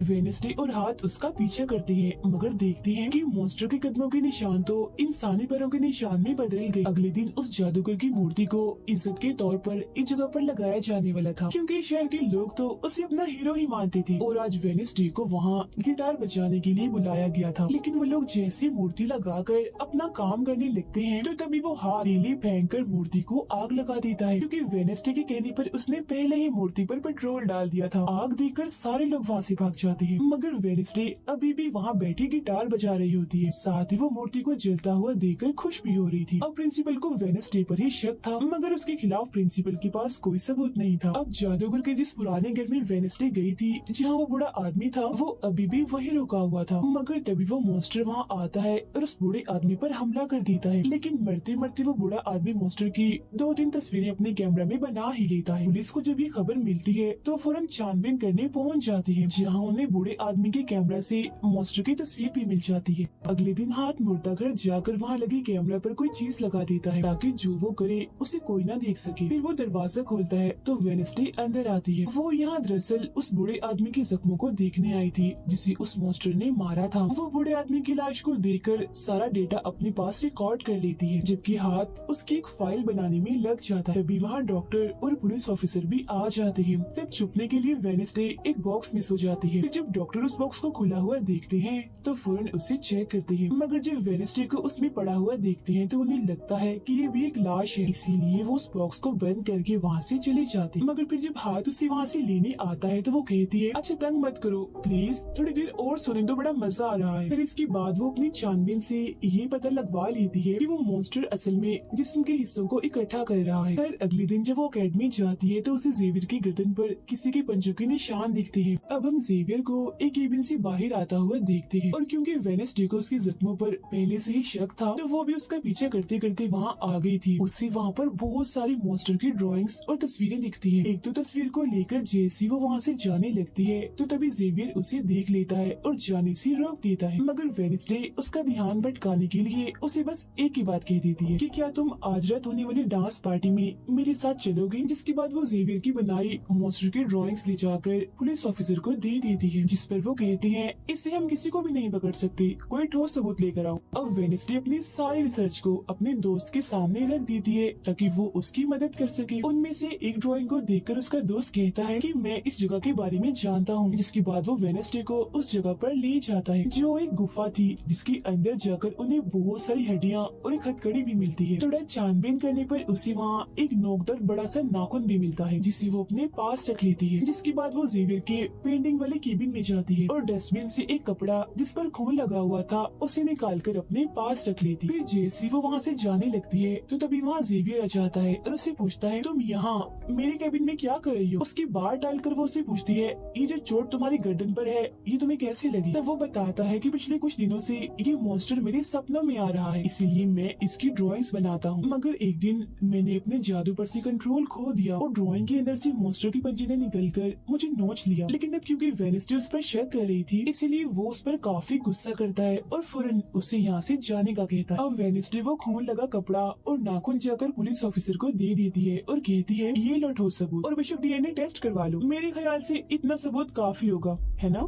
वेडनेसडे और हाथ उसका पीछा करते हैं मगर देखते हैं कि मॉन्स्टर के कदमों के निशान तो इंसानी पैरों के निशान में बदल गए। अगले दिन उस जादूगर की मूर्ति को इज्जत के तौर पर इस जगह पर लगाया जाने वाला था क्योंकि शहर के लोग तो उसे अपना हीरो ही मानते थे और आज वेडनेसडे को वहाँ गिटार बजाने के लिए बुलाया गया था। लेकिन वो लोग जैसे मूर्ति लगाकर अपना काम करने लगते हैं तो तभी वो हाथ तीली फेंक कर मूर्ति को आग लगा देता है क्योंकि वेडनेसडे के कहने पर उसने पहले ही मूर्ति पर पेट्रोल डाल दिया था। आग देखकर सारे लोग वहाँ से भाग जाते हैं मगर वेडनेसडे अभी भी वहाँ बैठी गिटार बजा रही होती है। साथ ही वो मूर्ति को जलता हुआ देखकर खुश भी हो रही थी। अब प्रिंसिपल को वेडनेसडे पर ही शक था मगर उसके खिलाफ प्रिंसिपल के पास कोई सबूत नहीं था। अब जादूगर के जिस पुराने घर में वेडनेसडे गई थी जहाँ वो बूढ़ा आदमी था वो अभी भी वही रुका हुआ था मगर तभी वो मॉन्स्टर वहाँ आता है और उस बूढ़े आदमी पर हमला कर देता है। लेकिन मरते मरते वो बूढ़ा आदमी मॉन्स्टर की 2-3 तस्वीरें अपने कैमरा में बना ही लेता है। पुलिस को जब ये खबर मिलती है तो फौरन छानबीन करने पहुँच जाती है जहाँ उन्हें बूढ़े आदमी के कैमरा से मॉन्स्टर की तस्वीर भी मिल जाती है। अगले दिन हाथ मुर्दा घर जाकर वहाँ लगी कैमरा पर कोई चीज लगा देता है ताकि जो वो करे उसे कोई ना देख सके। फिर वो दरवाजा खोलता है तो वेडनेसडे अंदर आती है। वो यहाँ दरअसल उस बूढ़े आदमी के जख्मों को देखने आई थी जिसे उस मॉन्स्टर ने मारा था। वो बूढ़े आदमी की लाश को देखकर सारा डेटा अपने पास रिकॉर्ड कर लेती है जबकि हाथ उसकी एक फाइल बनाने में लग जाता है। तभी वहाँ डॉक्टर और पुलिस ऑफिसर भी आ जाते हैं। तब छुपने के लिए वेडनेसडे एक बॉक्स में सो जाती है। जब डॉक्टर उस बॉक्स को खुला हुआ देखते हैं तो फौरन उसे चेक करते हैं, मगर जब वेडनेसडे को उसमें पड़ा हुआ देखते हैं तो उन्हें लगता है कि ये भी एक लाश है, इसीलिए वो उस बॉक्स को बंद करके वहाँ से चले जाते हैं। मगर फिर जब हाथ उसे वहाँ से लेने आता है तो वो कहती है, अच्छा तंग मत करो प्लीज, थोड़ी देर और सोने तो, बड़ा मजा आ रहा है। फिर इसके बाद वो अपनी छानबीन से ये पता लगवा लेती है कि वो मॉन्स्टर असल में जिस्म के हिस्सों को इकट्ठा कर रहा है। फिर अगले दिन जब वो अकेडमी जाती है तो उसे जेवियर की गर्दन पर किसी के पंजों के निशान दिखते हैं। अब हम जेवियर को एक केबिन से बाहर आता हुआ देखते हैं, और क्योंकि वेडनेसडे को उसके जख्मों पर पहले से ही शक था तो वो भी उसका पीछा करते करते वहाँ आ गई थी। उससे वहाँ पर बहुत सारी मॉन्स्टर की ड्राइंग्स और तस्वीरें दिखती हैं। एक तो तस्वीर को लेकर जैसे वो वहाँ से जाने लगती है तो तभी जेवियर उसे देख लेता है और जाने से रोक देता है, मगर वेडनेसडे उसका ध्यान भटकाने के लिए उसे बस एक ही बात कह देती है कि क्या तुम आज रात होने वाली डांस पार्टी में मेरे साथ चलोगे। जिसके बाद वो जेवियर की बनाई मॉन्स्टर की ड्राइंग्स ले जाकर पुलिस ऑफिसर को दे देती है, जिस पर वो कहते हैं इससे हम किसी को भी नहीं पकड़ सकते, कोई ठोस सबूत लेकर आओ। अब वेडनेसडे अपनी सारी रिसर्च को अपने दोस्त के सामने रख देती है ताकि वो उसकी मदद कर सके। उनमें से एक ड्राइंग को देखकर उसका दोस्त कहता है कि मैं इस जगह के बारे में जानता हूँ, जिसके बाद वो वेडनेसडे को उस जगह पर ले जाता है जो एक गुफा थी, जिसके अंदर जाकर उन्हें बहुत सारी हड्डियाँ और एक हथकड़ी भी मिलती है। थोड़ा छानबीन करने पर उसे वहाँ एक नोकदार बड़ा सा नाखून भी मिलता है, जिसे वो अपने पास रख लेती है। जिसके बाद वो जेवियर के पेंटिंग वाले केबिन में जाती है और डस्टबिन से एक कपड़ा जिस पर खून लगा हुआ था उसे निकाल कर अपने पास रख लेती है। फिर जैसे वो वहाँ से जाने लगती है तो तभी वहाँ जेवियर आ जाता है और उसे पूछता है, तुम यहाँ मेरे केबिन में क्या कर रही हो। उसकी बात डालकर वो उसे पूछती है, ये जो चोट तुम्हारी गर्दन पर है ये तुम्हें कैसे लगी। तब वो बताता है कि पिछले कुछ दिनों से ये मॉन्स्टर मेरे सपनों में आ रहा है, इसीलिए मैं इसकी ड्राइंग्स बनाता हूँ, मगर एक दिन मैंने अपने जादू पर से कंट्रोल खो दिया और ड्राइंग के अंदर से मॉन्स्टर की पंजे ने निकलकर मुझे नोच लिया। लेकिन अब क्योंकि वेडनेसडे उस पर शक कर रही थी इसीलिए वो उस पर काफी गुस्सा करता है और फौरन उसे यहाँ से जाने का कहता है। अब वेडनेसडे वो खून लगा कपड़ा और नाखून जाकर पुलिस ऑफिसर को दे देती है और कहती है, ये लो ठोस सबूत और बेशक डीएनए टेस्ट करवा लो, मेरे ख्याल से इतना सबूत काफी होगा, है ना।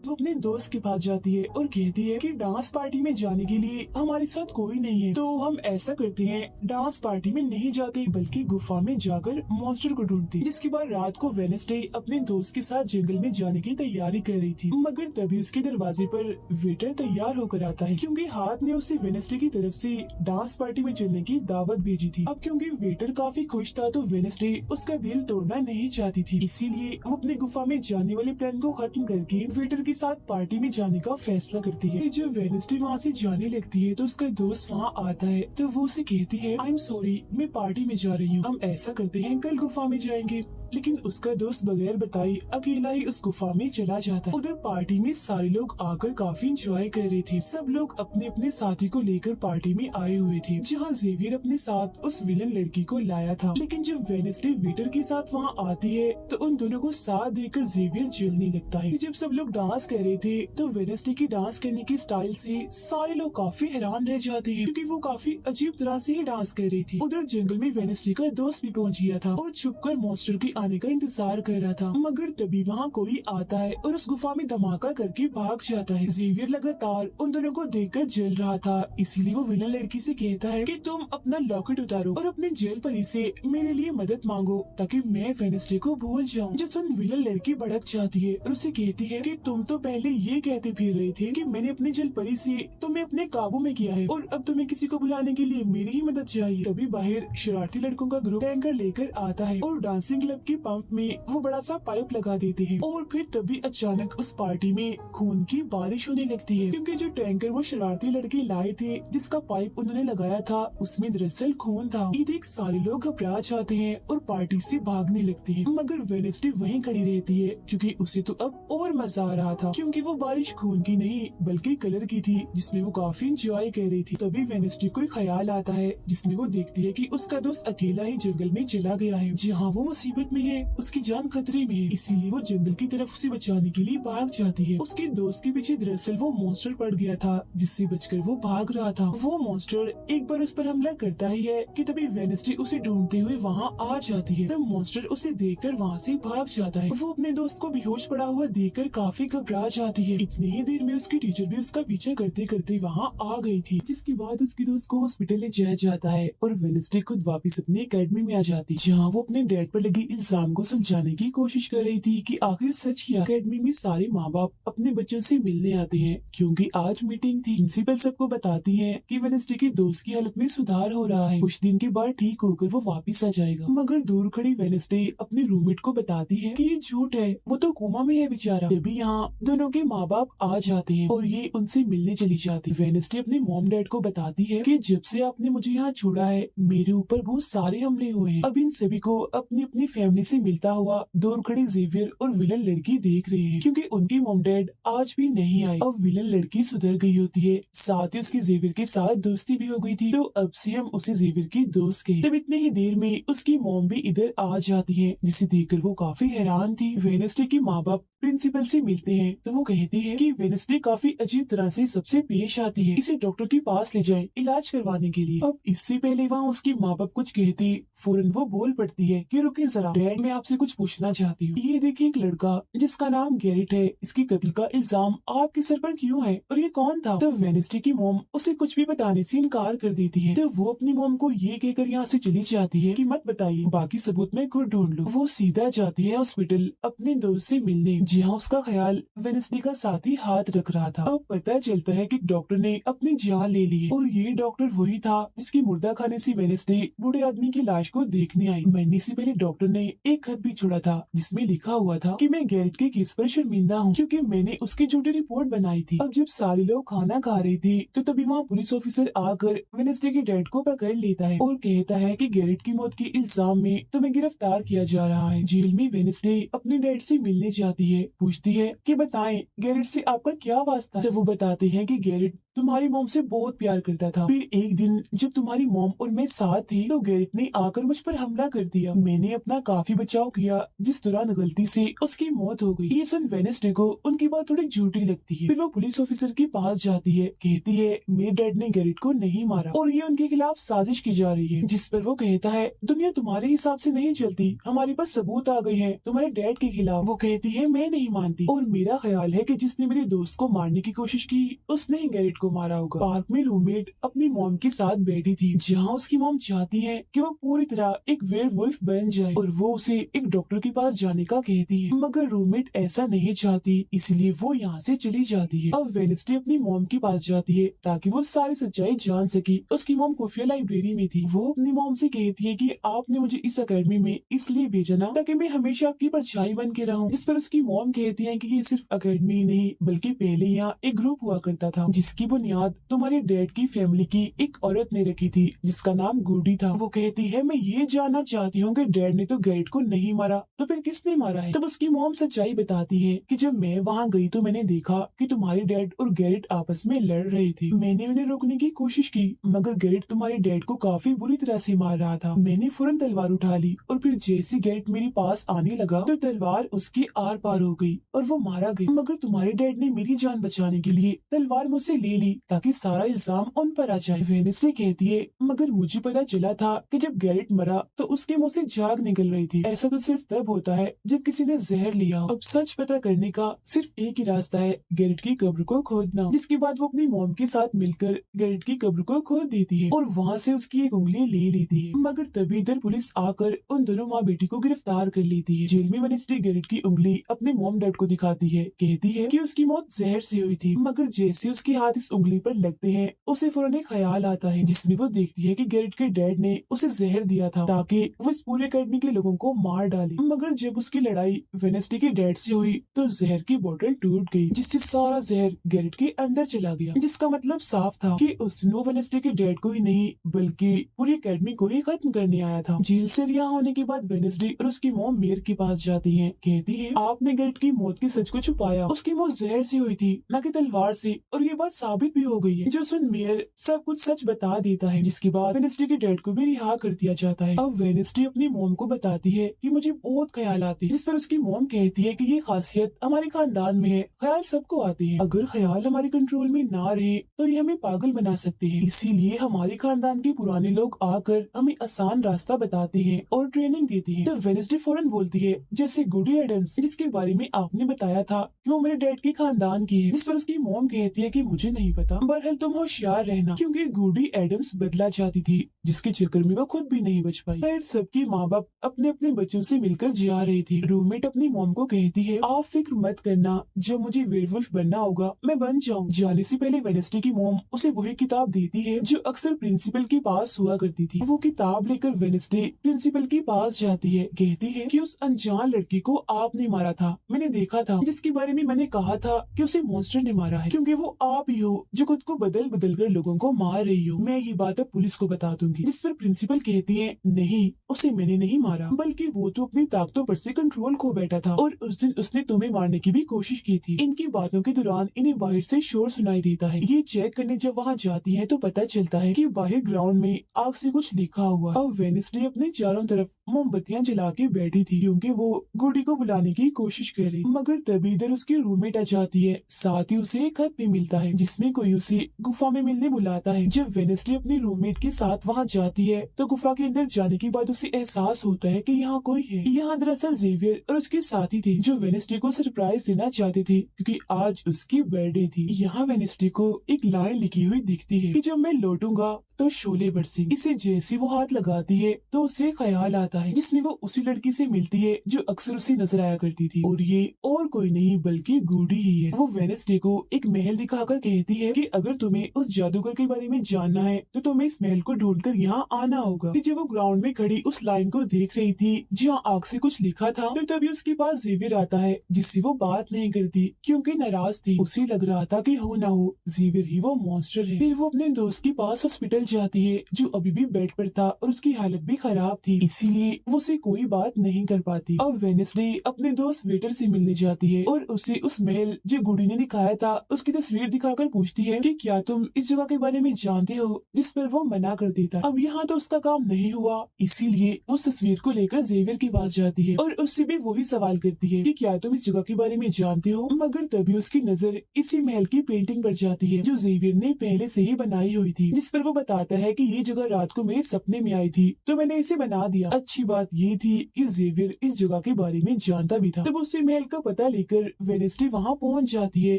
वो अपने दोस्त के पास जाती है और कहती है कि डांस पार्टी में जाने के लिए हमारे साथ कोई नहीं है, तो हम ऐसा करते हैं डांस पार्टी में नहीं जाते बल्कि गुफा में जाकर मॉन्स्टर को ढूंढते। जिसके बाद रात को वेडनेसडे अपने दोस्त के साथ जंगल में जाने की तैयारी कर रही थी, मगर तभी उसके दरवाजे पर वेटर तैयार होकर आता है क्योंकि हाथ ने उसे वेडनेसडे की तरफ से डांस पार्टी में चलने की दावत भेजी थी। अब क्योंकि वेटर काफी खुश था तो वेडनेसडे उसका दिल तोड़ना नहीं चाहती थी, इसीलिए वो अपने गुफा में जाने वाले प्लान को खत्म करके वेटर के साथ पार्टी में जाने का फैसला करती है। जब वेडनेसडे वहाँ से जाने लगती है तो उसका दोस्त वहाँ आता है तो वो उसे कहती है, आई एम सॉरी मैं पार्टी में जा रही हूँ, हम ऐसा करते हैं कल गुफा में जाएंगे। लेकिन उसका दोस्त बगैर बताए अकेला ही उस गुफा में चला जाता है। उधर पार्टी में सारे लोग आकर काफी एंजॉय कर रहे थे। सब लोग अपने अपने साथी को लेकर पार्टी में आए हुए थे, जहाँ जेवियर अपने साथ उस विलन लड़की को लाया था। लेकिन जब वेडनेसडे वेटर के साथ वहाँ आती है तो उन दोनों को साथ देकर जेवियर जलने लगता है। जब सब लोग डांस कर रहे थे तो वेडनेसडे की डांस करने की स्टाइल से सारे लोग काफी हैरान रह जाते हैं क्योंकि वो काफी अजीब तरह से ही डांस कर रही थी। उधर जंगल में वेडनेसडे का दोस्त भी पहुँच गया था और छुपकर मॉन्स्टर की आने का इंतजार कर रहा था, मगर तभी वहाँ कोई आता है और उस गुफा में धमाका करके भाग जाता है। जेवियर लगातार उन दोनों को देखकर जल रहा था, इसीलिए वो विलन लड़की से कहता है कि तुम अपना लॉकेट उतारो और अपने जेल परी से मेरे लिए मदद मांगो ताकि मैं वेडनेसडे को भूल जाऊं। जब सुन विलन लड़की भड़क जाती है और उसे कहती है कि तुम तो पहले ये कहते फिर रहे थे कि मैंने अपने जेल परी से तुम्हें अपने काबू में किया है और अब तुम्हें किसी को बुलाने के लिए मेरी ही मदद चाहिए। तभी बाहर शरारती लड़कों का ग्रुप टैंकर लेकर आता है और डांसिंग क्लब के पंप में वो बड़ा सा पाइप लगा देते हैं और फिर तभी अचानक उस पार्टी में खून की बारिश होने लगती है क्योंकि जो टैंकर वो शरारती लड़के लाए थे जिसका पाइप उन्होंने लगाया था उसमें दरअसल खून था। ये देख सारे लोग घबरा जाते हैं और पार्टी से भागने लगते हैं, मगर वेडनेसडे वहीं खड़ी रहती है क्योंकि उसे तो अब और मजा आ रहा था क्योंकि वो बारिश खून की नहीं बल्कि कलर की थी जिसमें वो काफी इंजॉय कर रही थी। तभी वेडनेसडे को ख्याल आता है जिसमें वो देखती है कि उसका दोस्त अकेला ही जंगल में चला गया है जहाँ वो मुसीबत में है, उसकी जान खतरे में है, इसीलिए वो जंगल की तरफ उसे बचाने के लिए भाग जाती है। उसके दोस्त के पीछे दरअसल वो मॉन्स्टर पड़ गया था जिससे बचकर वो भाग रहा था। वो मॉन्स्टर एक बार उस पर हमला करता ही है कि तभी वेडनेसडे उसे ढूंढते हुए वहाँ आ जाती है। तब मॉन्स्टर उसे देखकर वहाँ से भाग जाता है। वो अपने दोस्त को बेहोश पड़ा हुआ देखकर काफी घबरा जाती है। इतनी ही देर में उसकी टीचर भी उसका पीछा करते करते वहाँ आ गई थी, जिसके बाद उसके दोस्त को हॉस्पिटल ले जाया जाता है और वेडनेसडे खुद वापस अपने एकेडमी में आ जाती है जहाँ वो अपने डैड पर लगे इल्जाम को सुलझाने की कोशिश कर रही थी कि आखिर सच क्या। अकेडमी में सारे माँ बाप अपने बच्चों से मिलने आते हैं क्योंकि आज मीटिंग थी। प्रिंसिपल सबको बताती है कि वेडनेसडे की दोस्त की हालत में सुधार हो रहा है, कुछ दिन के बाद ठीक होकर वो वापिस आ जाएगा। मगर दूर खड़ी वेडनेसडे अपने रूममेट को बताती है कि ये झूठ है, वो तो कोमा में है बेचारा। तभी यहाँ दोनों के माँ बाप आ जाते हैं और ये उनसे मिलने चली जाती है। वेडनेसडे अपने मॉम डैड को बताती है कि जब से आपने मुझे यहाँ छोड़ा है मेरे ऊपर बहुत सारे हमले हुए हैं। अब इन सभी को अपनी अपनी फैमिली से मिलता हुआ दूर खड़ी जेवियर और विलन लड़की देख रहे हैं क्योंकि उनकी मॉम डैड आज भी नहीं आए। अब विलन लड़की सुधर गई होती है, साथ ही उसकी जेवियर के साथ दोस्ती भी हो गई थी, तो अब से हम उसे जेवियर की दोस्त कहें। तब इतने ही देर में उसकी मॉम भी इधर आ जाती है, जिसे देखकर वो काफी हैरान थी। वेडनेसडे के माँ बाप प्रिंसिपल से मिलते हैं तो वो कहती है कि वेडनेसडे काफी अजीब तरह से सबसे पेश आती है, इसे डॉक्टर के पास ले जाएं इलाज करवाने के लिए। अब इससे पहले वहाँ उसकी माँ बाप कुछ कहती, फौरन वो बोल पड़ती है कि रुकिए जरा डैड, मैं आपसे कुछ पूछना चाहती हूँ। ये देखिए एक लड़का जिसका नाम गैरेट है, इसके कत्ल का इल्जाम आपके सर पर क्यों है और ये कौन था? तो वेडनेसडे की मॉम उसे कुछ भी बताने से इनकार कर देती है, तो वो अपनी मॉम को ये कहकर यहाँ से चली जाती है कि मत बताइए, बाकी सबूत मैं खुद ढूंढ लूँ। वो सीधा जाती है हॉस्पिटल अपने दोस्त से मिलने, जहाँ उसका ख्याल वेडनेसडे का साथी हाथ रख रहा था। अब पता चलता है कि डॉक्टर ने अपनी जान ले ली है और ये डॉक्टर वही था जिसकी मुर्दा खाने से वेडनेसडे बूढ़े आदमी की लाश को देखने आई। मरने से पहले डॉक्टर ने एक खत भी छोड़ा था जिसमें लिखा हुआ था कि मैं गैरेट के केस पर शर्मिंदा हूँ क्योंकि मैंने उसकी झूठी रिपोर्ट बनाई थी। अब जब सारे लोग खाना खा रहे थे तो तभी वहाँ पुलिस ऑफिसर आकर वेडनेसडे के डैड को पकड़ लेता है और कहता है कि गैरेट की मौत के इल्जाम में तुम्हें गिरफ्तार किया जा रहा है। जेल में वेडनेसडे अपने डैड से मिलने जाती है, पूछती है कि बताएं गैरेट से आपका क्या वास्ता। तो वो बताते हैं कि गैरेट तुम्हारी मॉम से बहुत प्यार करता था, फिर एक दिन जब तुम्हारी मॉम और मैं साथ थे तो गैरेट ने आकर मुझ पर हमला कर दिया। मैंने अपना काफी बचाव किया, जिस दौरान गलती से उसकी मौत हो गई। ये सुन वेडनेसडे को उनकी बात थोड़ी झूठी लगती है। फिर वो पुलिस ऑफिसर के पास जाती है, कहती है मेरे डैड ने गैरेट को नहीं मारा और ये उनके खिलाफ साजिश की जा रही है। जिस पर वो कहता है दुनिया तुम्हारे हिसाब से नहीं चलती, हमारे पास सबूत आ गए हैं तुम्हारे डैड के खिलाफ। वो कहती है मैं नहीं मानती और मेरा ख्याल है कि जिसने मेरे दोस्त को मारने की कोशिश की उसने ही गैरेट को मारा होगा। पार्क में रूममेट अपनी मॉम के साथ बैठी थी, जहाँ उसकी मॉम चाहती है कि वो पूरी तरह एक वेयरवुल्फ बन जाए और वो उसे एक डॉक्टर के पास जाने का कहती है, मगर रूममेट ऐसा नहीं चाहती, इसलिए वो यहाँ से चली जाती है। अब वेडनेसडे अपनी मॉम के पास जाती है ताकि वो सारी सच्चाई जान सके। उसकी मॉम खुफिया लाइब्रेरी में थी। वो अपनी मॉम से कहती है कि आपने मुझे इस अकेडमी में इसलिए भेजा ना ताकि मैं हमेशा आपकी परछाई बन के रहूं। जिस पर उसकी मॉम कहती है कि ये सिर्फ अकेडमी ही नहीं बल्कि पहले यहाँ एक ग्रुप हुआ करता था जिसकी बुनियाद तुम्हारे डैड की फैमिली की एक औरत ने रखी थी जिसका नाम गुडी था। वो कहती है मैं ये जानना चाहती हूँ कि डैड ने तो गैरेट को नहीं मारा तो फिर किसने मारा है। तब उसकी मॉम सच्चाई बताती है कि जब मैं वहाँ गई तो मैंने देखा कि तुम्हारे डैड और गैरेट आपस में लड़ रहे थे। मैंने उन्हें रोकने की कोशिश की मगर गैरेट तुम्हारे डैड को काफी बुरी तरह से मार रहा था। मैंने फौरन तलवार उठा ली और फिर जैसे गैरेट मेरे पास आने लगा तो तलवार उसके आर पार हो गई और वो मारा गया, मगर तुम्हारे डैड ने मेरी जान बचाने के लिए तलवार मुझसे ले ली ताकि सारा इल्जाम उन पर आ जाए। वेडनेसडे कहती है मगर मुझे पता चला था कि जब गैरेट मरा तो उसके मुंह से झाग निकल रही थी। ऐसा तो सिर्फ तब होता है जब किसी ने जहर लिया। अब सच पता करने का सिर्फ एक ही रास्ता है, गैरेट की कब्र को खोदना। जिसके बाद वो अपनी मॉम के साथ मिलकर गैरेट की कब्र को खोद देती है और वहाँ से उसकी एक उंगली ले लेती है, मगर तभी इधर पुलिस आकर उन दोनों माँ बेटी को गिरफ्तार कर लेती है। जेल में वेडनेसडे गैरेट की उंगली अपने मॉम डैड को दिखाती है, कहती है कि उसकी मौत जहर से हुई थी, मगर जैसे उसके हाथ इस उंगली पर लगते हैं उसे फौरन एक ख्याल आता है जिसमें वो देखती है कि गैरेट के डैड ने उसे जहर दिया था ताकि वो इस पूरे अकेडमी के लोगों को मार डाले। मगर जब उसकी लड़ाई वेडनेसडे के डैड से हुई तो जहर की बोतल टूट गई जिससे सारा जहर गैरेट के अंदर चला गया, जिसका मतलब साफ था कि उसने वेडनेसडे के डैड को ही नहीं बल्कि पूरी अकेडमी को ही खत्म करने आया था। जेल से रिहा होने के बाद वेडनेसडे और उसकी मॉम मेयर के पास जाती है, कहती है आपने गैरेट की मौत के सच को छुपाया, उसकी मौत जहर से हुई थी न कि तलवार से, और ये बात साबित भी हो गई है। जो सुन मेयर सब कुछ सच बता देता है, जिसके बाद वेडनेसडे के डैड को भी रिहा कर दिया जाता है। अब वेडनेसडे अपनी मॉम को बताती है कि मुझे बहुत ख्याल आते हैं, जिस पर उसकी मॉम कहती है कि ये खासियत हमारे खानदान में है, ख्याल सबको आते हैं, अगर ख्याल हमारे कंट्रोल में ना रहे तो ये हमें पागल बना सकते हैं, इसीलिए हमारे खानदान के पुराने लोग आकर हमें आसान रास्ता बताते हैं और ट्रेनिंग देते हैं। तो वेडनेसडे फौरन बोलती है जैसे गुडी एडम्स जिसके बारे में आपने बताया था कि वो मेरे डैड के खानदान की है, जिस पर उसकी मॉम कहती है कि मुझे नहीं नहीं पता। बहरहाल तुम होशियार रहना, क्योंकि गुडी एडम्स बदला चाहती थी, जिसके चक्कर में वो खुद भी नहीं बच पाई। खैर सबके माँ बाप अपने अपने बच्चों से मिलकर जा रहे थे। रूममेट अपनी मॉम को कहती है, आप फिक्र मत करना, जब मुझे वेयरवुल्फ बनना होगा मैं बन जाऊँ। जाने से पहले वेडनेसडे की मॉम उसे वही किताब देती है जो अक्सर प्रिंसिपल के पास हुआ करती थी। वो किताब लेकर वेडनेसडे प्रिंसिपल के पास जाती है, कहती है कि उस अनजान लड़की को आपने मारा था, मैंने देखा था, जिसके बारे में मैंने कहा था कि उसे मॉन्स्टर ने मारा है, क्योंकि वो आप ही हो जो खुद को बदल बदल कर लोगों को मार रही हो। मैं ये बात अब पुलिस को बता दूंगी। जिस पर प्रिंसिपल कहती है, नहीं उसे मैंने नहीं मारा, बल्कि वो तो अपनी ताकतों पर से कंट्रोल खो बैठा था और उस दिन उसने तुम्हें मारने की भी कोशिश की थी। इनकी बातों के दौरान इन्हें बाहर से शोर सुनाई देता है। ये चेक करने जब वहाँ जाती है तो पता चलता है कि बाहर ग्राउंड में आग से कुछ लिखा हुआ। अब वेडनेसडे अपने चारों तरफ मोमबत्तियां जला के बैठी थी, क्योंकि वो गुडी को बुलाने की कोशिश कर रही, मगर तभी इधर उसकी रूममेट आ जाती है। साथ ही उसे एक खत भी मिलता है जिसमें कोई उसे गुफा में मिलने बुलाता है। जब वेडनेसडे अपनी रूममेट के साथ वहाँ जाती है तो गुफा के अंदर जाने के बाद उसे एहसास होता है कि यहाँ कोई है। यहाँ दरअसल जेवियर और उसके साथी थे जो वेडनेसडे को सरप्राइज देना चाहते थे, क्योंकि आज उसकी बर्थडे थी। यहाँ वेडनेसडे को एक लाइन लिखी हुई दिखती है कि जब मैं लौटूंगा तो शोले बरसेंगे। इसे जैसे वो हाथ लगाती है तो उसे ख्याल आता है जिसमें वो उसी लड़की से मिलती है जो अक्सर उसे नजर आया करती थी, और ये और कोई नहीं बल्कि गुडी ही है। वो वेडनेसडे को एक महल दिखाकर कहती है कि अगर तुम्हें उस जादूगर के बारे में जानना है तो तुम्हें इस महल को ढूंढकर यहाँ आना होगा। फिर जब वो ग्राउंड में खड़ी उस लाइन को देख रही थी जहाँ आग से कुछ लिखा था, तो तभी उसके पास जेवियर आता है जिससे वो बात नहीं करती क्योंकि नाराज थी। उसे लग रहा था कि हो ना हो जेवियर ही वो मॉन्स्टर है। फिर वो अपने दोस्त के पास हॉस्पिटल जाती है जो अभी भी बेड पर था और उसकी हालत भी खराब थी, इसीलिए वो उसे कोई बात नहीं कर पाती। अब वेडनेसडे अपने दोस्त वेटर से मिलने जाती है और उसे उस महल जो गुडी ने दिखाया था उसकी तस्वीर दिखाकर पूछती है कि क्या तुम इस जगह के बारे में जानते हो, जिस पर वो मना कर देता। अब यहाँ तो उसका काम नहीं हुआ, इसीलिए उस तस्वीर को लेकर जेवियर के पास जाती है और उससे भी वही सवाल करती है कि क्या तुम इस जगह के बारे में जानते हो, मगर तभी उसकी नजर इसी महल की पेंटिंग पर जाती है जो जेवियर ने पहले से ही बनाई हुई थी, जिस पर वो बताता है कि ये जगह रात को मेरे सपने में आई थी तो मैंने इसे बना दिया। अच्छी बात ये थी कि जेवियर इस जगह के बारे में जानता भी था। तब उससे महल का पता लेकर वेडनेसडे वहाँ पहुँच जाती है